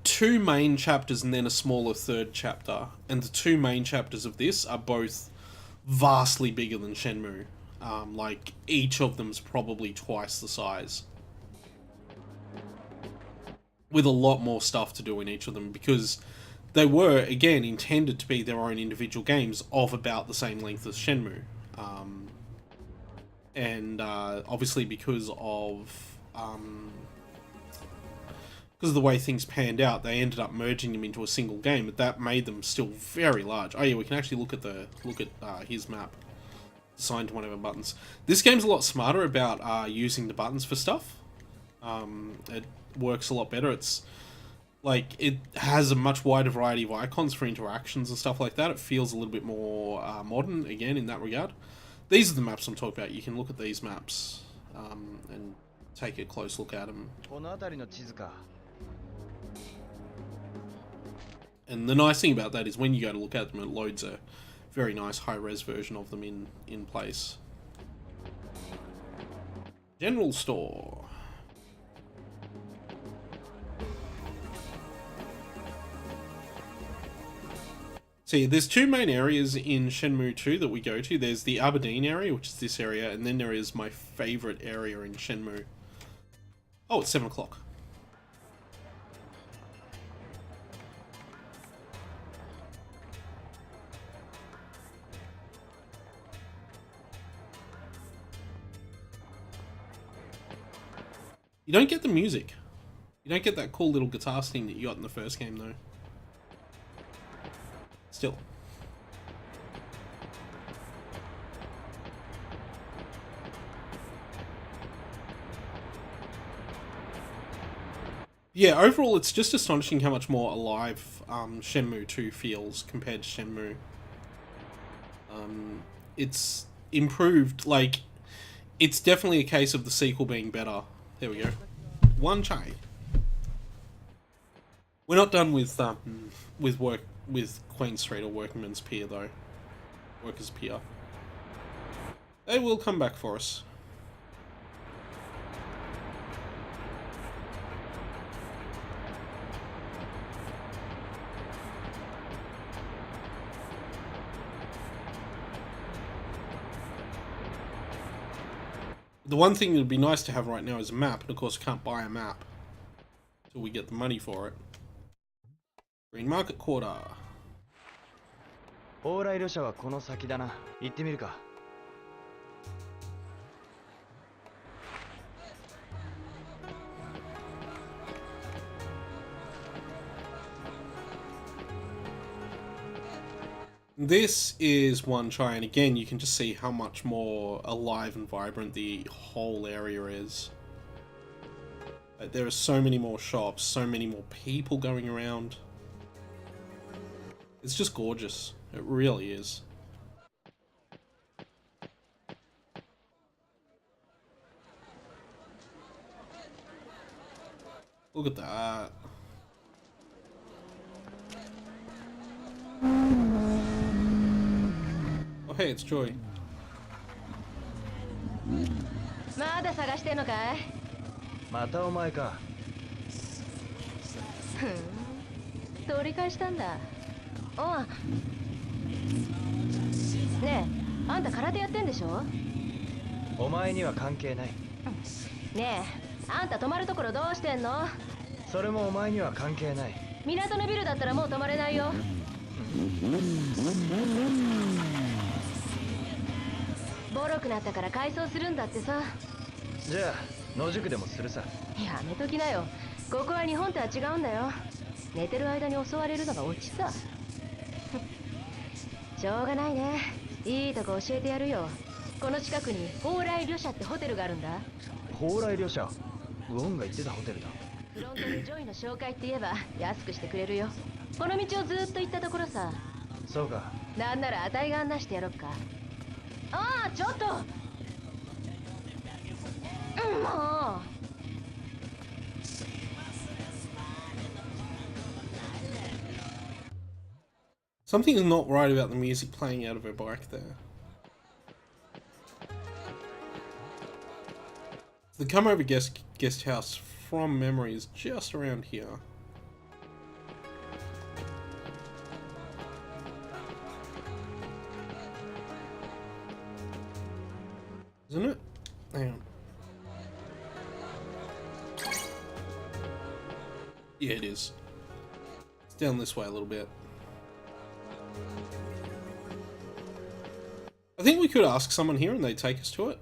2 main chapters and then a smaller third chapter. And the 2 main chapters of this are both vastly bigger than Shenmue. Like, each of them's probably twice the size. With a lot more stuff to do in each of them, because they were, again, intended to be their own individual games of about the same length as Shenmue. Obviously because of the way things panned out, they ended up merging them into a single game, but that made them still very large. Oh yeah, we can actually look at his map assigned to one of our buttons. This game's a lot smarter about using the buttons for stuff. It works a lot better. It's like, it has a much wider variety of icons for interactions and stuff like that. It feels a little bit more modern, again, in that regard. These are the maps I'm talking about. You can look at these maps and take a close look at them. And the nice thing about that is when you go to look at them, it loads a very nice high-res version of them in place. General store. So yeah, there's 2 main areas in Shenmue 2 that we go to. There's the Aberdeen area, which is this area, and then there is my favourite area in Shenmue. Oh, it's 7 o'clock. You don't get the music. You don't get that cool little guitar sting that you got in the first game, though. Still. Yeah, overall, it's just astonishing how much more alive Shenmue 2 feels compared to Shenmue. It's improved. Like, it's definitely a case of the sequel being better. There we go. One chai. We're not done with Queen Street or Workman's Pier, though. Workers' Pier. They will come back for us. The one thing that would be nice to have right now is a map, and of course we can't buy a map until we get the money for it. Green Market Quarter. 往来旅者はこの先だな。行ってみるか。This is one try, and again, you can just see how much more alive and vibrant the whole area is. There are so many more shops, so many more people going around. It's just gorgeous. It really is. Look at that. Oh hey, it's Joy. まだ探してんのかい？またお前か。取り返したんだ。おう。ねえ、あんた空手やってんでしょ？お前には関係ない。ねえ、あんた泊まるところどうしてんの？それもお前には関係ない。港のビルだったらもう泊まれないよ。ボロくなったから改装するんだってさ。じゃあ野宿でもするさ。やめときなよ。ここは日本とは違うんだよ。寝てる間に襲われるのがオチさ。しょうがないね。いいとこ教えてやるよ。この近くに蓬莱旅社ってホテルがあるんだ。蓬莱旅社。ウォンが言ってたホテルだ。フロントにジョイの紹介って言えば安くしてくれるよ。この道をずっと行ったところさ。そうか。なんならあたいが案内してやろっか。ああ、ちょっと。もう。Something is not right about the music playing out of her bike there. The come over guest house from memory is just around here. Isn't it? Hang on. Yeah, it is. It's down this way a little bit. I think we could ask someone here and they'd take us to it.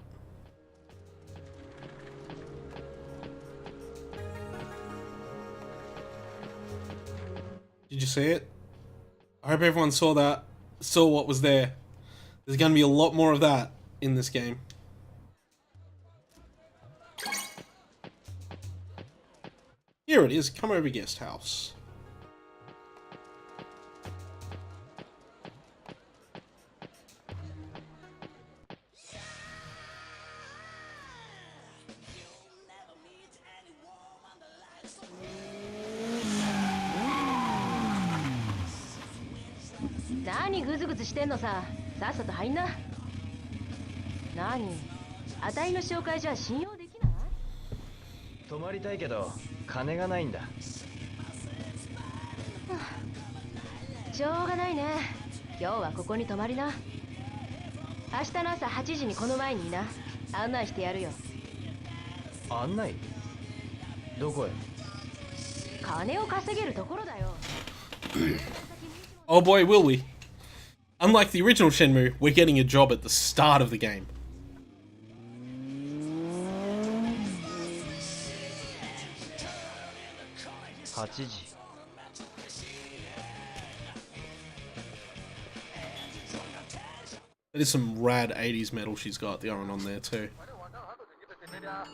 Did you see it? I hope everyone saw that, saw what was there. There's going to be a lot more of that in this game. Here it is, come over guest house.何グズグズしてんのさ。さっさと入んな。何？あたいの紹介じゃ信用できない？泊まりたいけど金がないんだ。しょうがないね。今日はここに泊まりな。明日の朝8時にこの前にいな。案内してやるよ。案内？どこへ？金を稼げるところだよ。Oh boy, will we. Unlike the original Shenmue, we're getting a job at the start of the game. 8時。That is some rad 80s metal she's got going on there too. Ah,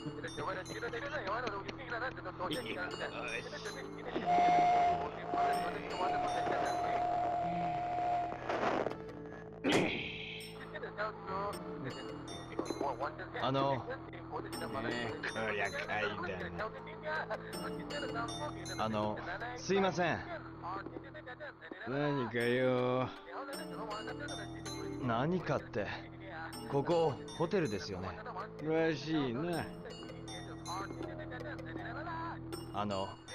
すいません。何かよ。何かって、ここホテルですよね。らしいな。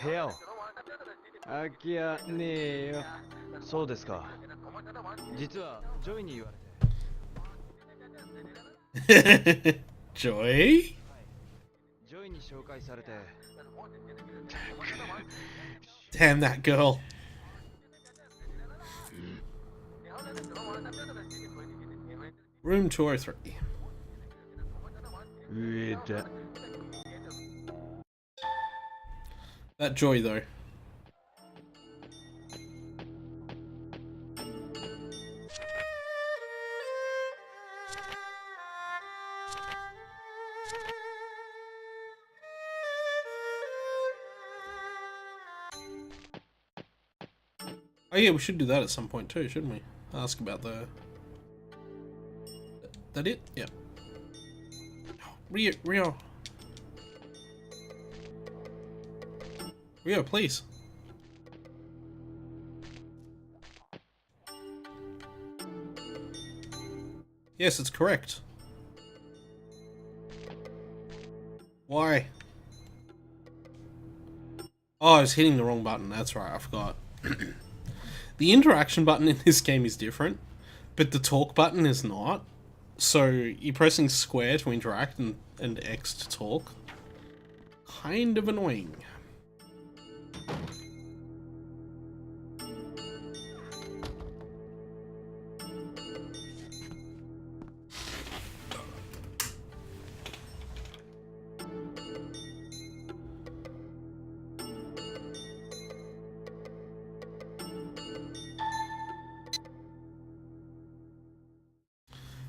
部屋を。空き家ねえよ。そうですか。実はジョイに言われて。Joy? ジョイに紹介されて。Damn that girl. Room 203. 上だ。That Joy though. Oh yeah, we should do that at some point too, shouldn't we? Ask about the... That it? Yeah. Rio. Rio, please. Yes, it's correct. Why? Oh, I was hitting the wrong button. That's right, I forgot. The interaction button in this game is different, but the talk button is not. So you're pressing square to interact and X to talk. Kind of annoying.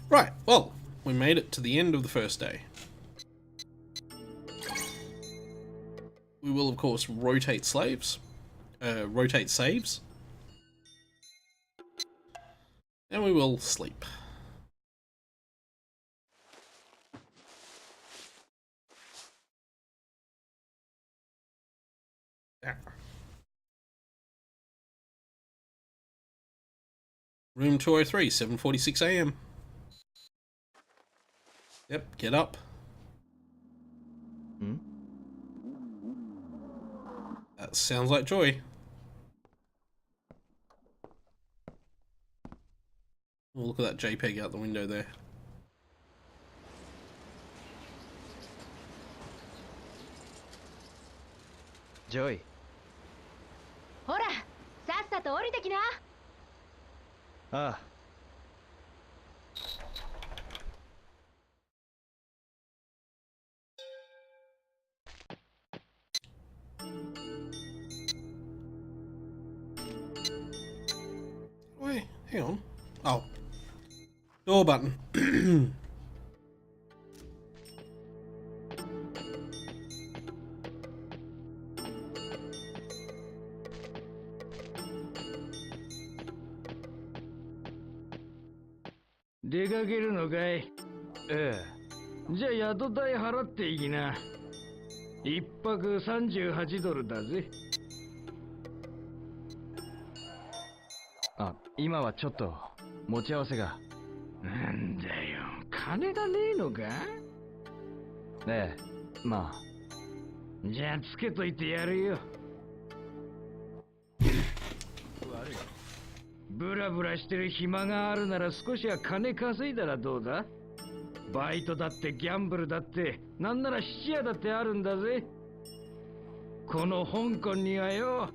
Right, well, we made it to the end of the first day. We will, of course, rotate saves. And we will sleep. There. Room 203, 7:46 AM. Yep, get up. That sounds like Joy. Oh, look at that JPEG out the window there. Joy. ほら、さっさと降りてきな。ああ。Wait, hang on. Oh. Door button.「出かけるのかい？ええ。じゃあ宿代払っていきな。一泊38ドルだぜ。あ、今はちょっと持ち合わせが。なんだよ、金がねえのか？ええ、まあ。じゃあつけといてやるよ。ブラブラしてる暇があるなら少しは金稼いだらどうだ？バイトだってギャンブルだってなんなら質屋だってあるんだぜ。この香港にはよ。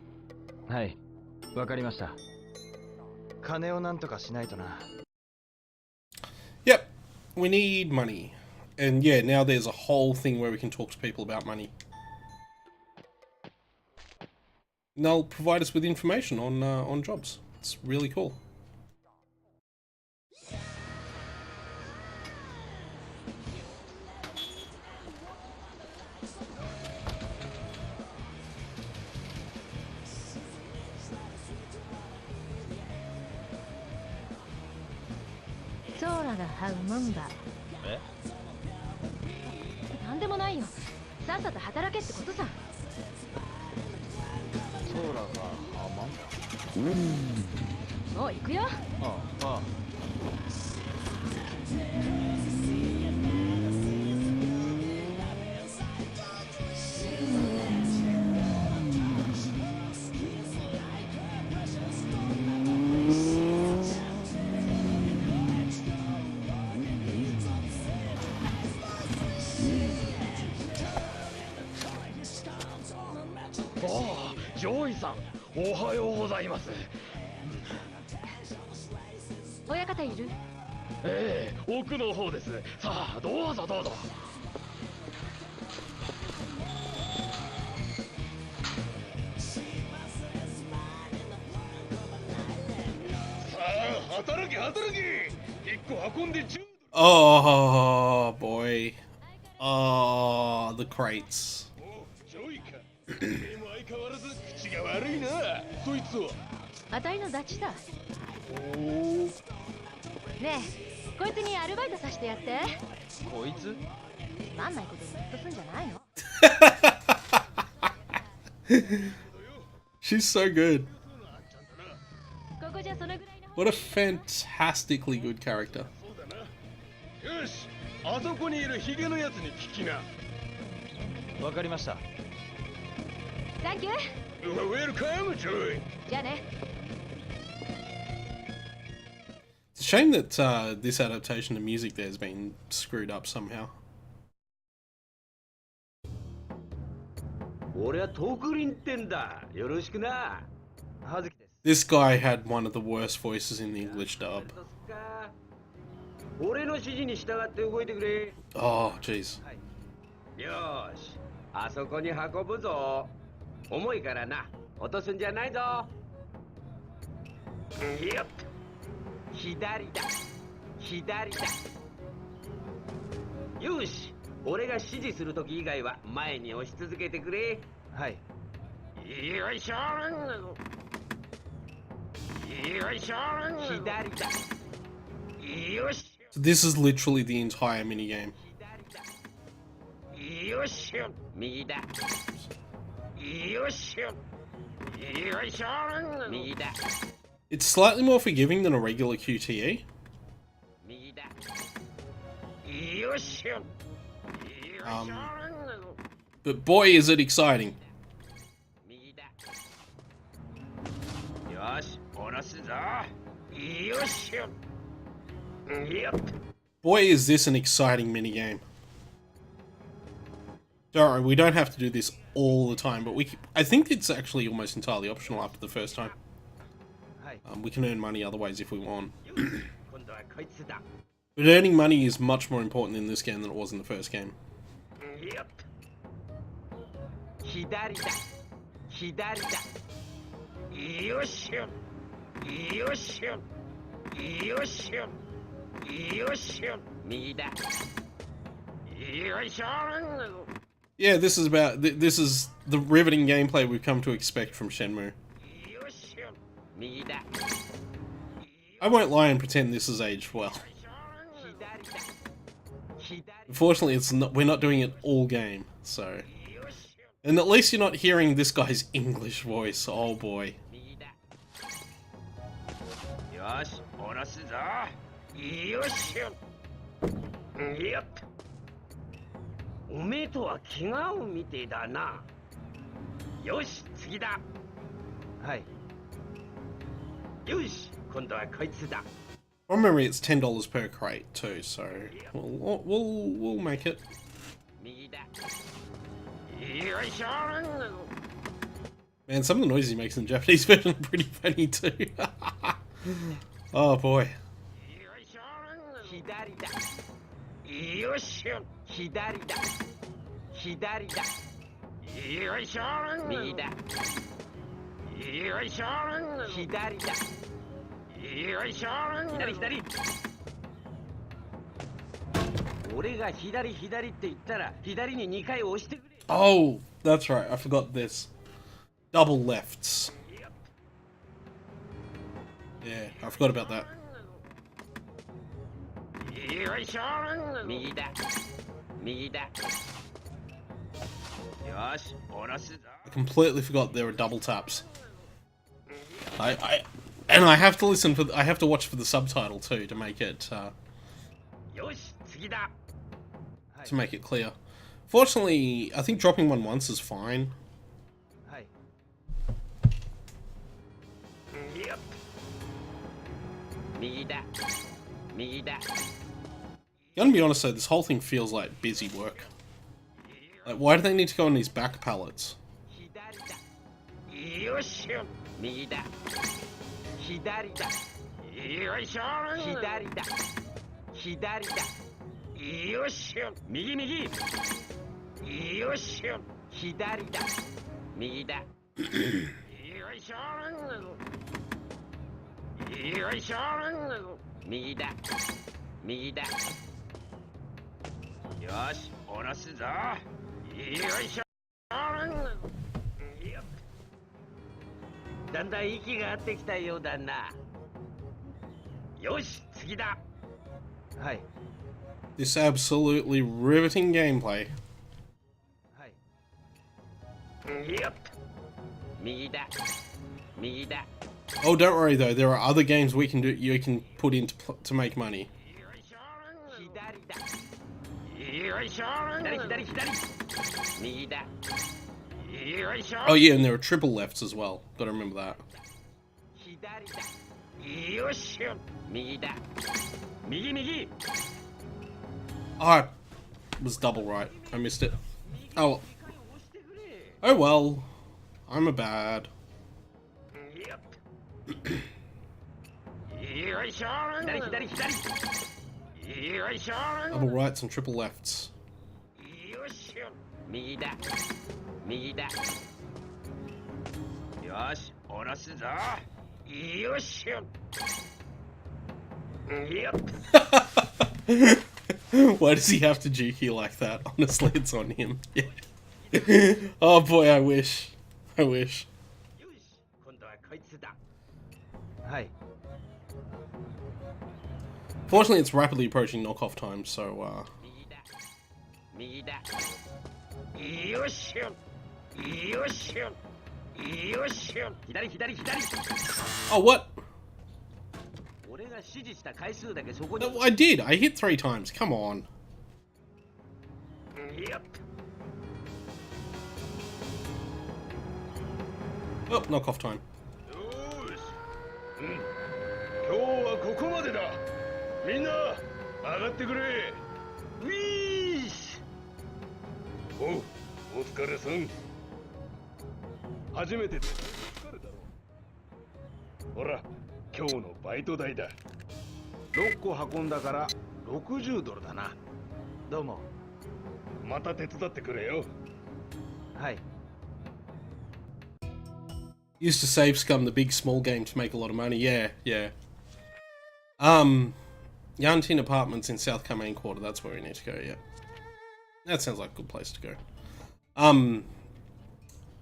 はい、わかりました。金をなんとかしないとな。Yep, we need money. And yeah, now there's a whole thing where we can talk to people about money. And they'll provide us with information on jobs. It's really cool. Sora が這うもんだ。え？なんでもないよ。さっさと働けってことさ。ソーラが浜？もう行くよ。ああ。ジョイさん、おはようございます。親方いる？ええ、奥の方です。さあ、どうぞどうぞ。さあ、働け働け。一個運んで10。Oh boy. Oh, the crates. ジョイか。でも相変わらず口が悪いな。そいつは。あたいのダチだ。おお。ねえ、こいつにアルバイトさせてやって。こいつ？つまんないことにずっとすんじゃないの？ She's so good. ここじゃそのぐらいの。 What a fantastically good character. よし、あそこにいるヒゲのやつに聞きな。わかりました。サンキュー。ウェルカムちょい。じゃあね。 It's a shame that this adaptation of music there has been screwed up somehow. 俺は特輪ってんだ。よろしくな。はずきです。This guy had one of the worst voices in the English dub. 俺の指示に従って動いてくれ。 Oh, jeez. よーし、あそこに運ぶぞ。重いからな、落とすんじゃないぞ。よっ、左だ、左だ。よし、俺が指示するとき以外は前に押し続けてくれ。はい。よいしょ。よいしょ。左だ。よし。 So this is literally the entire minigame. よし。右だ。よし。よいしょ。右だ。 It's slightly more forgiving than a regular QTE. 右だ。よし。 But boy is it exciting. 右だ。よし、下ろすぞ。よし。よっ。 Boy is this an exciting minigame. Don't worry, we don't have to do this all the time, but I think it's actually almost entirely optional after the first time. はい。We can earn money otherwise if we want. 今度はこいつだ。 But earning money is much more important in this game than it was in the first game. よっ。左だ。左だ。よし。よし。よし。よし。右だ。よいしょ。 Yeah, this is about this is the riveting gameplay we've come to expect from Shenmue. よし。右だ。 I won't lie and pretend this has aged well. 左だ。左。 Unfortunately, we're not doing it all game, so. And at least you're not hearing this guy's English voice. Oh boy. 右だ。よし、下ろすぞ。よし。よっ。おめえとは気が合うみてえだな。よし、次だ。はい。よし、今度はこいつだ。 From memory, it's $10 per crate too, so we'll make it. 右だ。よいしょ。 Man, some of the noises he makes in the Japanese version are pretty funny too. Oh boy. よいしょ。左だ。よし。左だ。左だ。よいしょ。右だ。よいしょ。左だ。よいしょ。左左。俺が左左って言ったら左に2回押してくれ。 Oh, that's right. I forgot this. Double lefts. Yeah, I forgot about that. よいしょ。右だ。右だ。よし、下ろすぞ。 I completely forgot there were double taps. And I have to listen for. I have to watch for the subtitle too to make it よし、次だ。 to make it clear. Fortunately, I think dropping one once is fine. はい。よっ。右だ。右だ。 Gonna be honest though, this whole thing feels like busy work. Like, why do they need to go on these back pallets? 左だ。よし。右だ。左だ。よいしょ。左だ。左だ。よし。右右。よし。左だ。右だ。よいしょ。よいしょ。右だ。右だ。よし、下ろすぞ。よいしょ。だんだん息が合ってきたようだな。よし、次だ。はい。 This absolutely riveting gameplay. はい。よっ。右だ。右だ。 Oh, don't worry though. There are other games we can do. You can put in to make money. 左だ。よいしょ。左左左。右だ。よいしょ。 Oh yeah, and there are triple lefts as well. Gotta remember that. 左だ。よっしゃ。右だ。右右。 Oh, I was double right. I missed it. Oh. Oh well. I'm a bad. よいしょ。左左左。よいしょ。 Double rights and triple lefts. よっしゃ。右だ。右だ。よし、下ろすぞ。よっしゃ。よっ。 Why does he have to juke you like that? Honestly, it's on him. Yeah. Oh boy, I wish. I wish. よし、今度はこいつだ。はい。 Fortunately, it's rapidly approaching knockoff time, so, 右だ。右だ。よっしゃ。よっしゃ。よっしゃ。左左左。 Oh, what? 俺が指示した回数だけそこに。 No, I did. I hit 3 times. Come on. よっ。 Oh, knockoff time. よーし、今日はここまでだ。みんな上がってくれ。ウィース。お疲れさん。初めてで疲れたろ。ほら、今日のバイト代だ。6個運んだから60ドルだな。どうも。また手伝ってくれよ。はい。 Used to save scum the big small game to make a lot of money. Yeah, yeah. Yantin Apartments in South Main Quarter. That's where we need to go. Yeah, that sounds like a good place to go.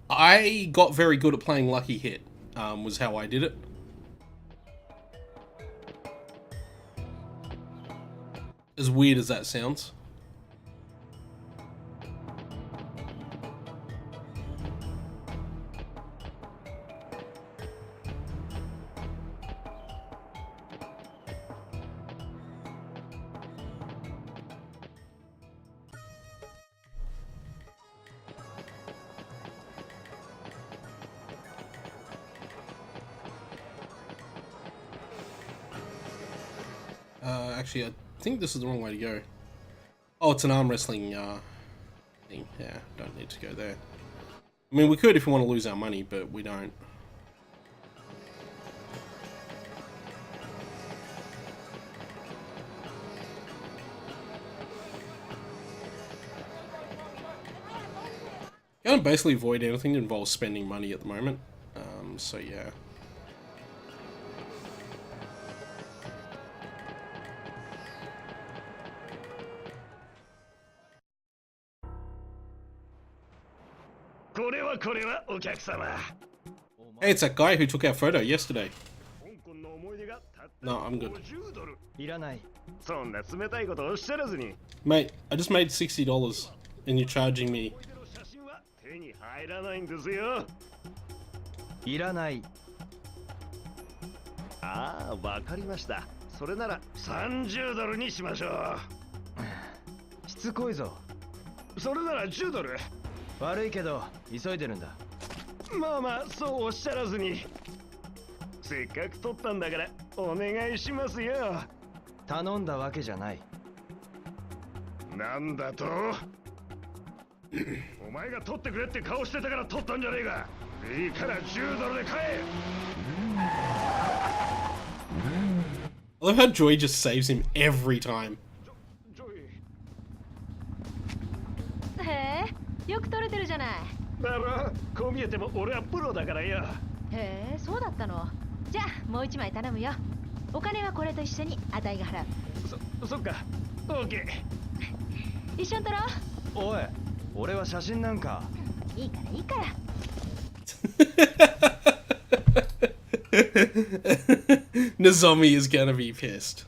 I got very good at playing Lucky Hit. Was how I did it. As weird as that sounds. Actually, I think this is the wrong way to go. Oh, it's an arm wrestling thing. Yeah, don't need to go there. I mean, we could if we want to lose our money, but we don't. Gonna basically avoid anything that involves spending money at the moment. So yeah. Hey, it's that guy who took our photo yesterday. No, I'm good. いらない。そんな冷たいことおっしゃらずに。 Mate, I just made $60 and you're charging me. 写真は手に入らないんですよ。いらない。ああ、わかりました。それなら30ドルにしましょしつこいぞ。う。それなら10ドル。悪いけど急いでるんだ。まあまあ、そうおっしゃらずに。せっかく撮ったんだからお願いしますよ。頼んだわけじゃない。なんだと？お前が撮ってくれって顔してたから撮ったんじゃねえか。いいから10ドルで買え。I love how Joy just saves him every time. へえ、よく撮れてるじゃない。だろ、こう見えても俺はプロだからよ。へえ、そうだったの。じゃあもう一枚頼むよ。お金はこれと一緒にあたいが払う。そっか、オーケー。一緒に撮ろう。おい、俺は写真なんか。いいからいいから。Nozomi is gonna be pissed.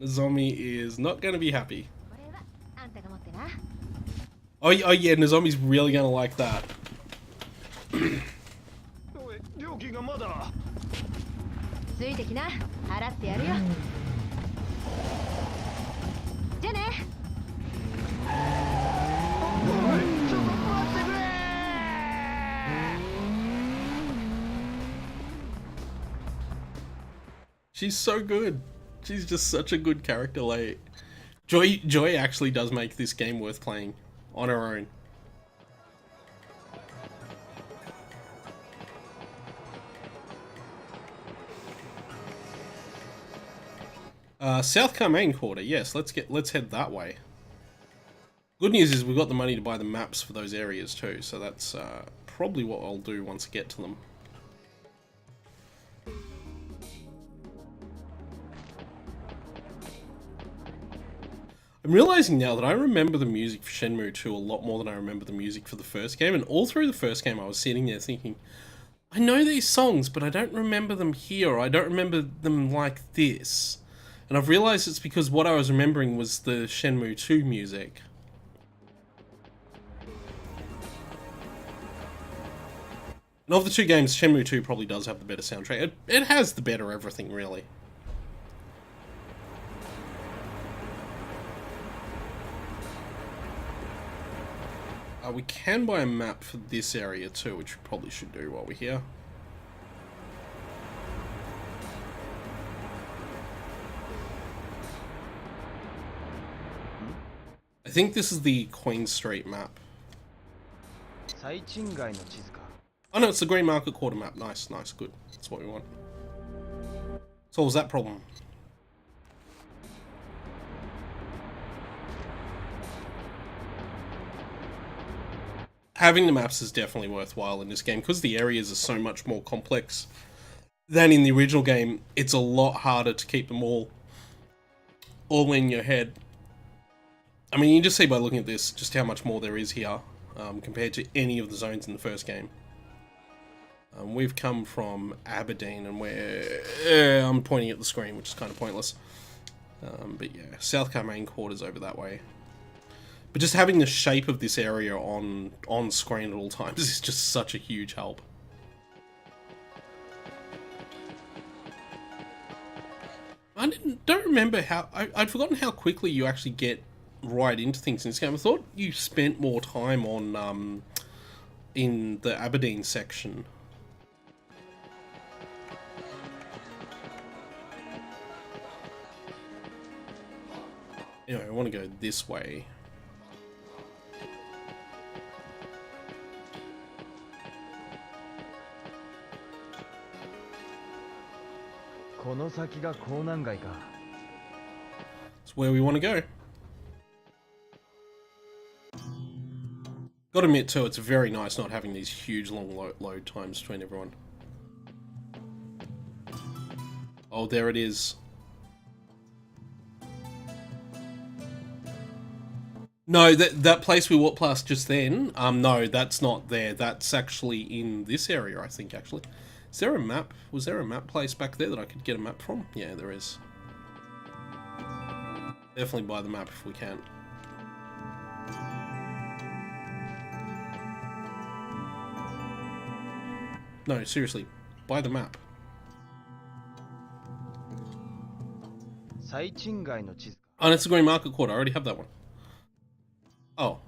Nozomi is not gonna be happy. これはあんたが持ってな。 Oh, oh yeah, Nozomi's really gonna like that. おい料金がまだ。ついてきな。払ってやるよ。じゃあね。 おいちょっと待ってくれ。 She's so good. She's just such a good character. Like, Joy actually does make this game worth playing on her own. South Car main quarter. Yes, let's head that way. Good news is we've got the money to buy the maps for those areas too, so that's probably what I'll do once I get to them. I'm realizing now that I remember the music for Shenmue 2 a lot more than I remember the music for the first game, and all through the first game I was sitting there thinking, I know these songs, but I don't remember them here, or I don't remember them like this. And I've realized it's because what I was remembering was the Shenmue 2 music. And of the two games, Shenmue 2 probably does have the better soundtrack. It has the better everything, really. We can buy a map for this area too, which we probably should do while we're here. I think this is the Queen Street map. Oh no, it's the Green Market Quarter map. Nice, nice, good. That's what we want. Solves that problem. Having the maps is definitely worthwhile in this game because the areas are so much more complex than in the original game. It's a lot harder to keep them all in your head. I mean, you can just see by looking at this just how much more there is here compared to any of the zones in the first game. We've come from Aberdeen, and I'm pointing at the screen, which is kind of pointless. But yeah, South Car main quarters over that way. But just having the shape of this area on screen at all times is just such a huge help. I don't remember how... I'd forgotten how quickly you actually get right into things in this game. I thought you spent more time on in the Aberdeen section. Anyway, I want to go this way. It's where we want to go. Gotta admit too, it's very nice not having these huge long load times between everyone. Oh, there it is. No, that place we walked past just then, no, that's not there. That's actually in this area, I think, actually. Is there a map? Was there a map place back there that I could get a map from? Yeah, there is. Definitely buy the map if we can. No, seriously, buy the map. Oh, and it's the Green Market Quarter. I already have that one. Oh.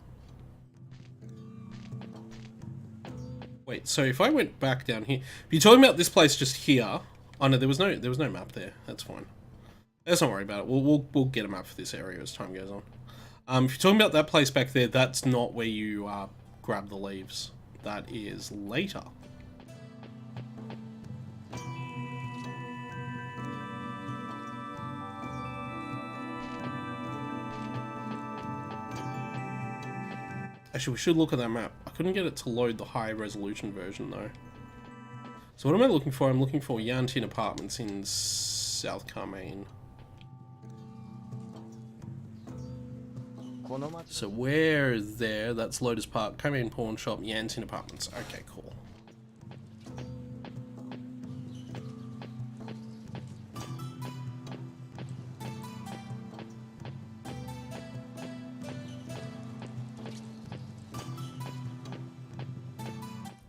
Wait, so if I went back down here... If you're talking about this place just here... Oh no, there was no map there. That's fine. Let's not worry about it. We'll get a map for this area as time goes on. If you're talking about that place back there, that's not where you grab the leaves. That is later. Actually, we should look at that map. I couldn't get it to load the high resolution version though. So what am I looking for? I'm looking for Yantin Apartments in South Carmaine. So where there? That's Lotus Park, Carmaine Pawn Shop, Yantin Apartments. Okay, cool.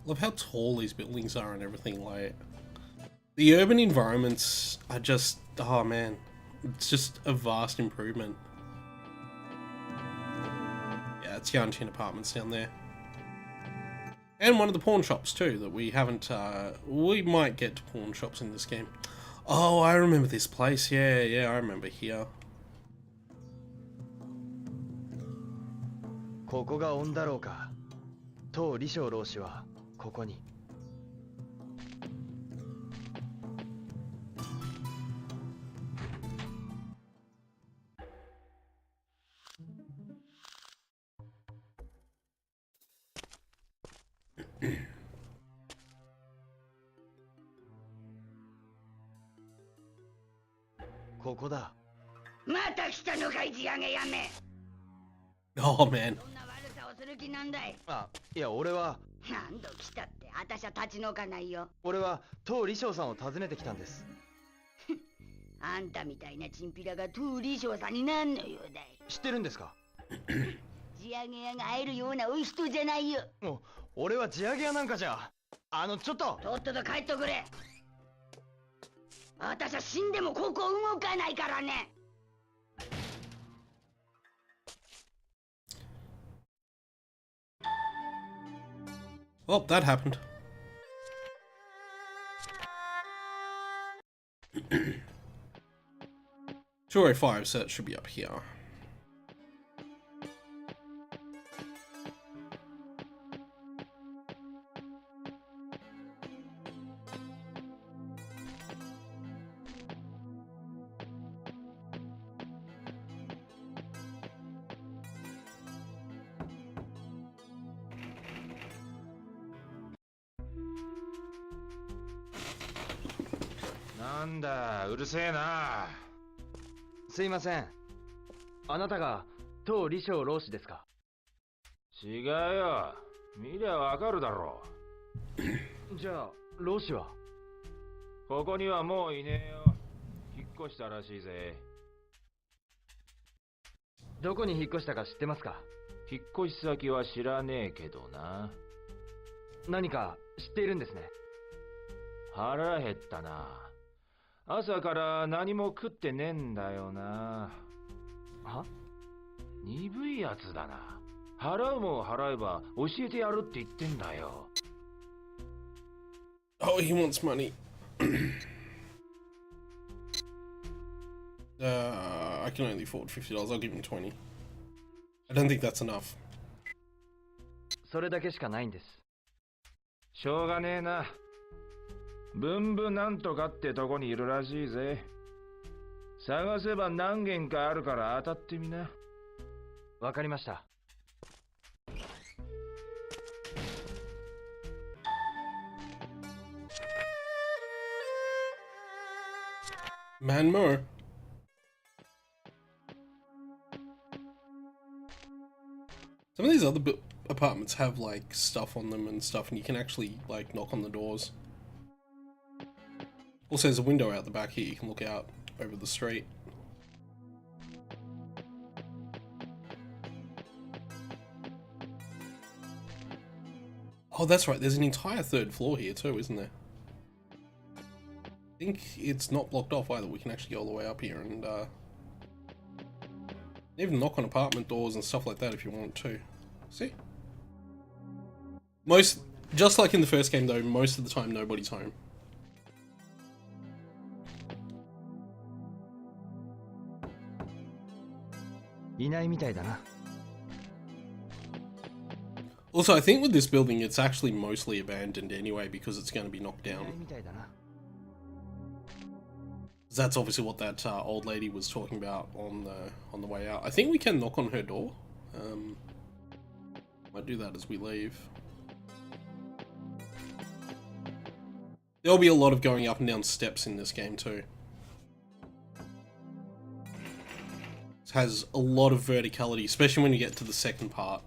Love how tall these buildings are and everything. Like, the urban environments are just, oh man, it's just a vast improvement. Yeah, it's Yarntin Apartments down there. And one of the pawn shops too, that we haven't, we might get to pawn shops in this game. Oh, I remember this place. Yeah, I remember here. ここが恩だろうか。当李将老師はここに。ここだ。また来たのかい、地上げやめ。 Oh man. そんな悪さをする気なんだい。あ、いや俺は。何度来たって、あたしゃ立ち退かないよ。俺は当李将さんを訪ねてきたんです。あんたみたいなチンピラが当李将さんになんのようだい。知ってるんですか？地上げ屋が会えるようなお人じゃないよ。俺は地上げ屋なんかじゃ。ちょっと。とっとと帰っとくれ。あたしゃ死んでもここ動かないからね。 Well, that happened. $205, so it should be up here. Nanda, うるせえな。すいません。あなたが当李将老師ですか？違うよ。見りゃわかるだろじゃあ老師は？ここにはもういねえよ。引っ越したらしいぜ。どこに引っ越したか知ってますか？引っ越し先は知らねえけどな。何か知っているんですね。腹減ったな。朝から何も食ってねえんだよな。は？鈍いやつだな。払うもん払えば教えてやるって言ってんだよ。Oh, he wants money. I can only afford $50. I'll give him 20. I don't think that's enough. それだけしかないんです。しょうがねえな。文武なんとかってとこにいるらしいぜ。探せば何軒かあるから当たってみな。わかりました。Man more. Some of these other apartments have like stuff on them and stuff, and you can actually like knock on the doors. Also, there's a window out the back here. You can look out over the street. Oh, that's right. There's an entire third floor here too, isn't there? I think it's not blocked off either. We can actually go all the way up here and even knock on apartment doors and stuff like that if you want to. See? Just like in the first game though, most of the time nobody's home. Also, I think with this building, it's actually mostly abandoned anyway because it's going to be knocked down. That's obviously what that old lady was talking about on the way out. I think we can knock on her door. Might do that as we leave. There'll be a lot of going up and down steps in this game too. It has a lot of verticality, especially when you get to the second part.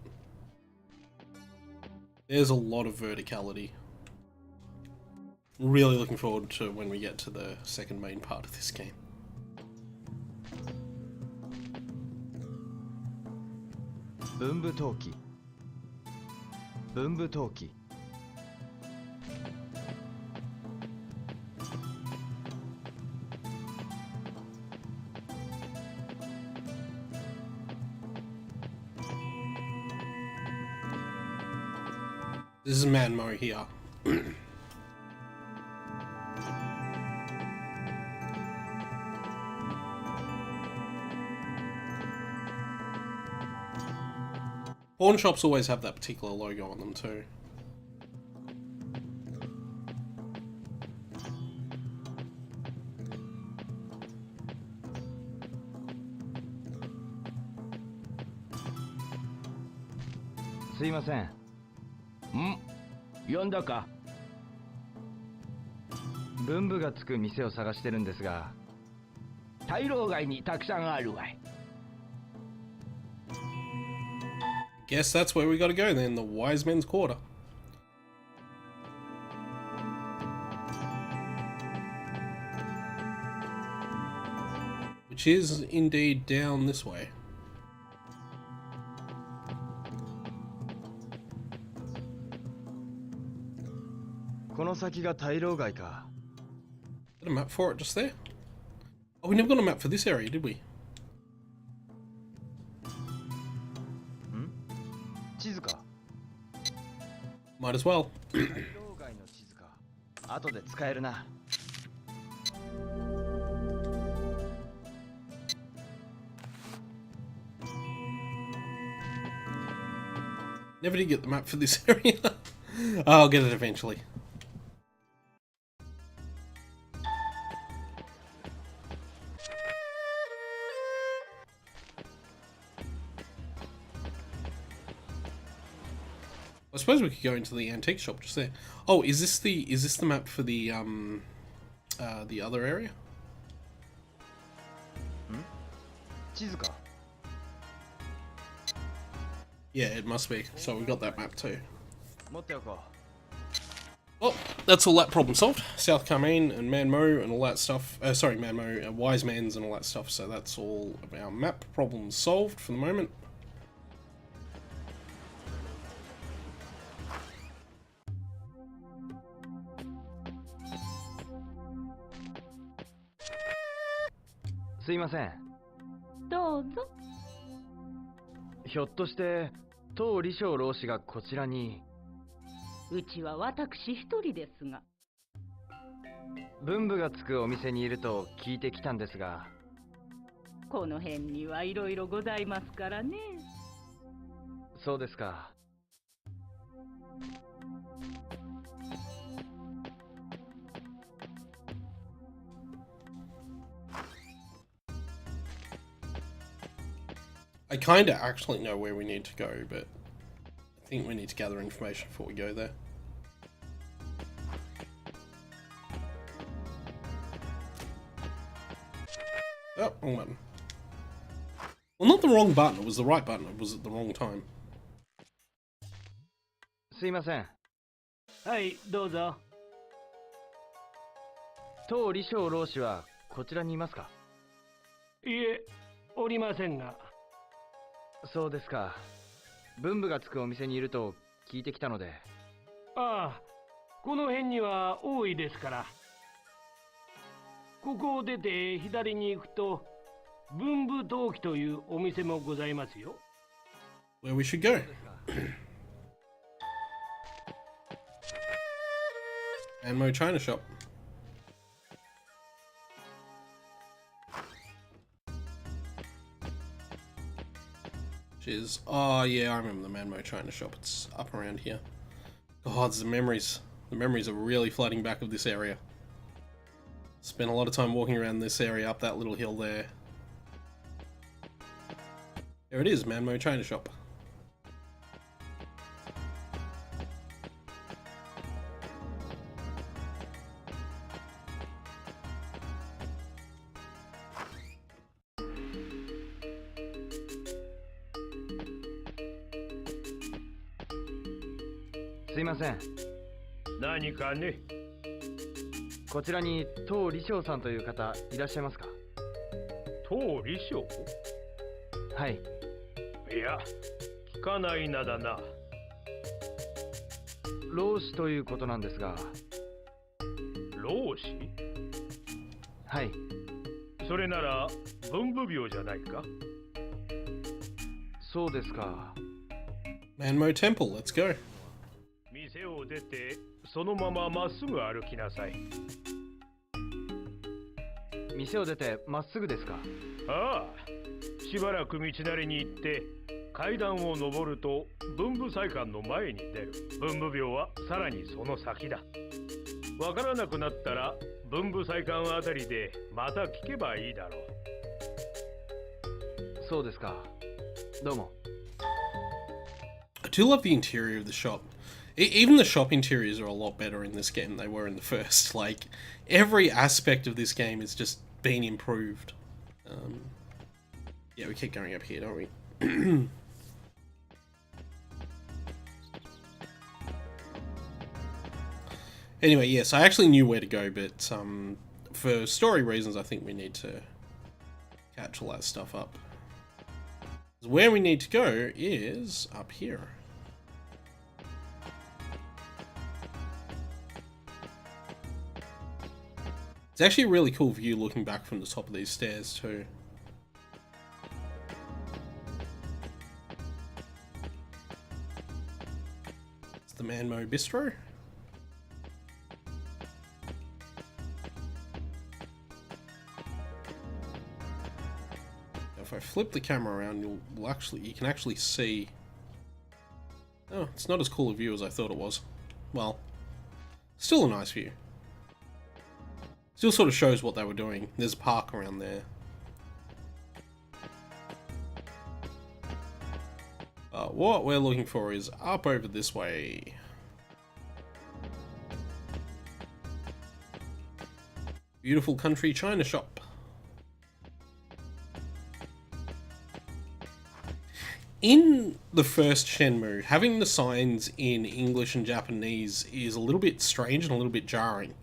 There's a lot of verticality. Really looking forward to when we get to the second main part of this game. This is Manmo here. Pawn shops always have that particular logo on them too. Hmm? 呼んだか？文部がつく店を探してるんですが、大老街にたくさんあるわい。Guess that's where we gotta go then, the Wise Men's Quarter. Which is indeed down this way. Is that Got a map for it just there? Oh, we never got a map for this area, did we? Might as well. Never did get the map for this area. I'll get it eventually. I suppose we could go into the antique shop just there. Oh, is this the map for the other area? Yeah, it must be. So we got that map too. Well, that's all that problem solved. South Carmine and Manmo and all that stuff. Sorry, Manmo and Wise Men's and all that stuff. So that's all of our map problems solved for the moment. Dozo. ひょっとして当李将老師がこちらに。うちは私一人ですが。文部がつくお店にいると聞いてきたんですが。この辺にはいろいろございますからね。そうですか。I kinda actually know where we need to go, but I think we need to gather information before we go there. Oh, wrong button. Well, not the wrong button, it was the right button, it was at the wrong time. すいません。はい、どうぞ。当李将老師はこちらにいますか？いえ、おりませんが。そうですか。文部がつくお店にいると聞いてきたので。ああ、この辺には多いですから。ここを出て左に行くと、文部陶器というお店もございますよ。Where we should go. Anmo China Shop. Is oh yeah, I remember the Manmo China Shop. It's up around here. God, the memories are really flooding back of this area. Spent a lot of time walking around this area up that little hill there. There it is, Manmo China Shop.すいません。何かね。こちらに当李将さんという方いらっしゃいますか？当李将？はい。いや、聞かない名だな。老師ということなんですが。老師？はい。それなら文部病じゃないか？そうですか。Manmo Temple, let's go. 店出てそのまままっすぐ歩きなさい。店を出てまっすぐですか？ああ、しばらく道なりに行って階段を上ると文部祭館の前に出る。文部廟はさらにその先だ。わからなくなったら文部祭館あたりでまた聞けばいいだろう。そうですか。どうも。I do love the interior of the shop. Even the shop interiors are a lot better in this game than they were in the first. Like, every aspect of this game has just been improved. Yeah, we keep going up here, don't we? Anyway, yes, I actually knew where to go, but for story reasons, I think we need to catch all that stuff up. Where we need to go is up here. It's actually a really cool view looking back from the top of these stairs too. It's the Manmo Bistro. If I flip the camera around, you can actually see. Oh, it's not as cool a view as I thought it was. Well, still a nice view. Still sort of shows what they were doing. There's a park around there. What we're looking for is up over this way. Beautiful country china shop. In the first Shenmue, having the signs in English and Japanese is a little bit strange and a little bit jarring.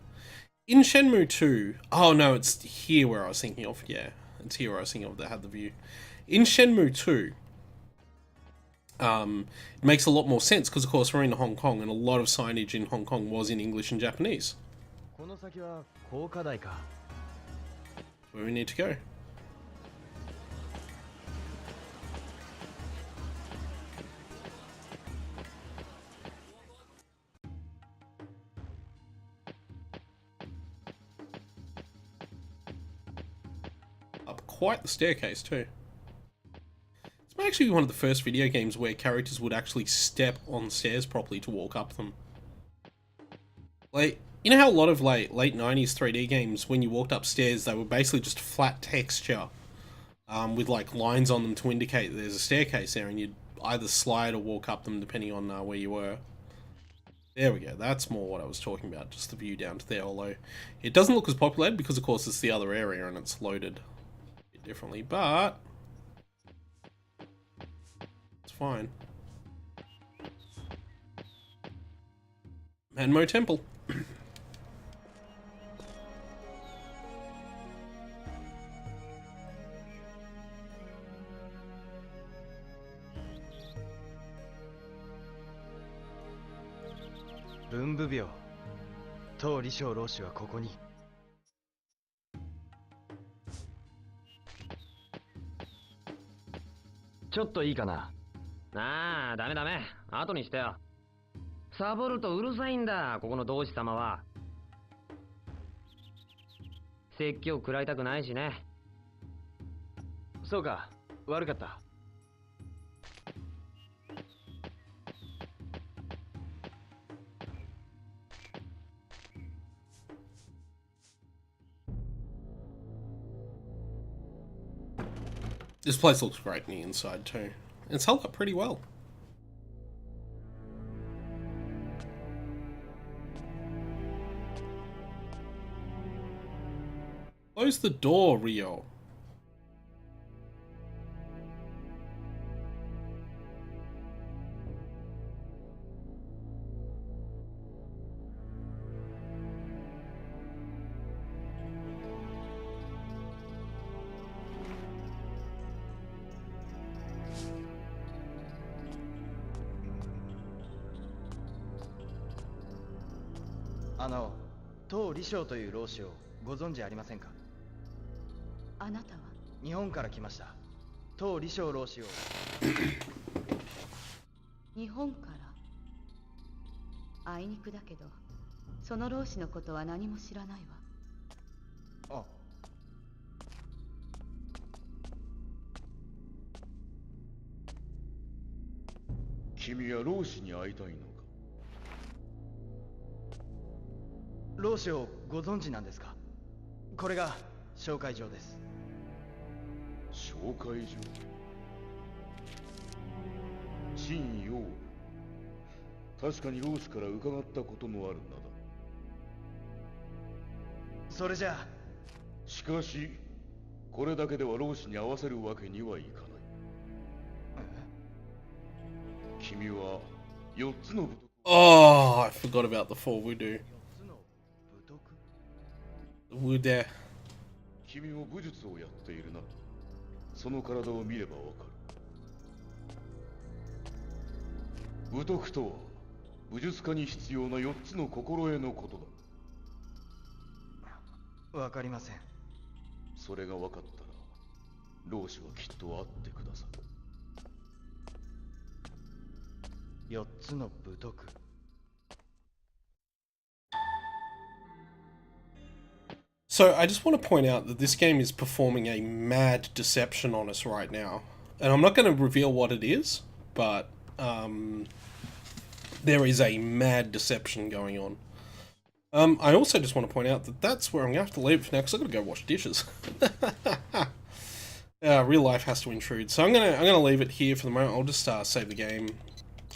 In Shenmue 2, oh no, it's here where I was thinking of, yeah. It's here where I was thinking of that had the view. In Shenmue 2, it makes a lot more sense because of course we're in Hong Kong and a lot of signage in Hong Kong was in English and Japanese. Where we need to go. Quite the staircase too. This might actually be one of the first video games where characters would actually step on stairs properly to walk up them. Like, you know how a lot of like late 90s 3D games, when you walked upstairs, they were basically just flat texture with like lines on them to indicate that there's a staircase there, and you'd either slide or walk up them depending on where you were. There we go, that's more what I was talking about, just the view down to there, although it doesn't look as populated because of course it's the other area and it's loaded differently, but it's fine. Manmo Temple. Bunbu-byo. 当李小老師はここに。ちょっといいかな。ああ、ダメダメ。後にしてよ。サボるとうるさいんだ、ここの同志様は。説教食らいたくないしね。そうか、悪かった。This place looks great on the inside too. It's held up pretty well. Close the door, Rio.「当李翔という老師をご存知ありませんか？あなたは日本から来ました。当李翔老師を日本から。あいにくだけど、その老師のことは何も知らないわ。あ、君は老子に会いたいのか？老子をご存知なんですか？これが紹介状です。紹介状。陳陽。確かに老子から伺ったことのある名だ。それじゃあ、しかし、これだけでは老子に合わせるわけにはいかない。君は4つの部族。 Oh, I forgot about the 4 voodoo. 4つの部族？ Voodoo. 君も武術をやっているな。その体を見ればわかる。武徳とは武術家に必要な4つの心得のことだ。わかりません。それが分かったら老子はきっと会ってくださる。4つの部族。So I just want to point out that this game is performing a mad deception on us right now. And I'm not going to reveal what it is, but there is a mad deception going on. I also just want to point out that that's where I'm going to have to leave it for now, because I've got to go wash dishes. Real life has to intrude. So I'm gonna leave it here for the moment. I'll just save the game.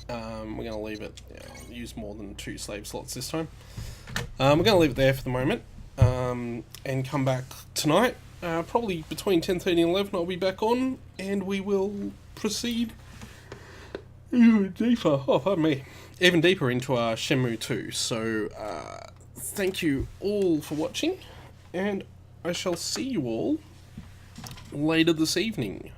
We're going to leave it, I'll use more than 2 save slots this time. We're going to leave it there for the moment, and come back tonight, probably between 10:30 and 11 I'll be back on, and we will proceed even deeper, even deeper into our Shenmue 2. So, thank you all for watching, and I shall see you all later this evening.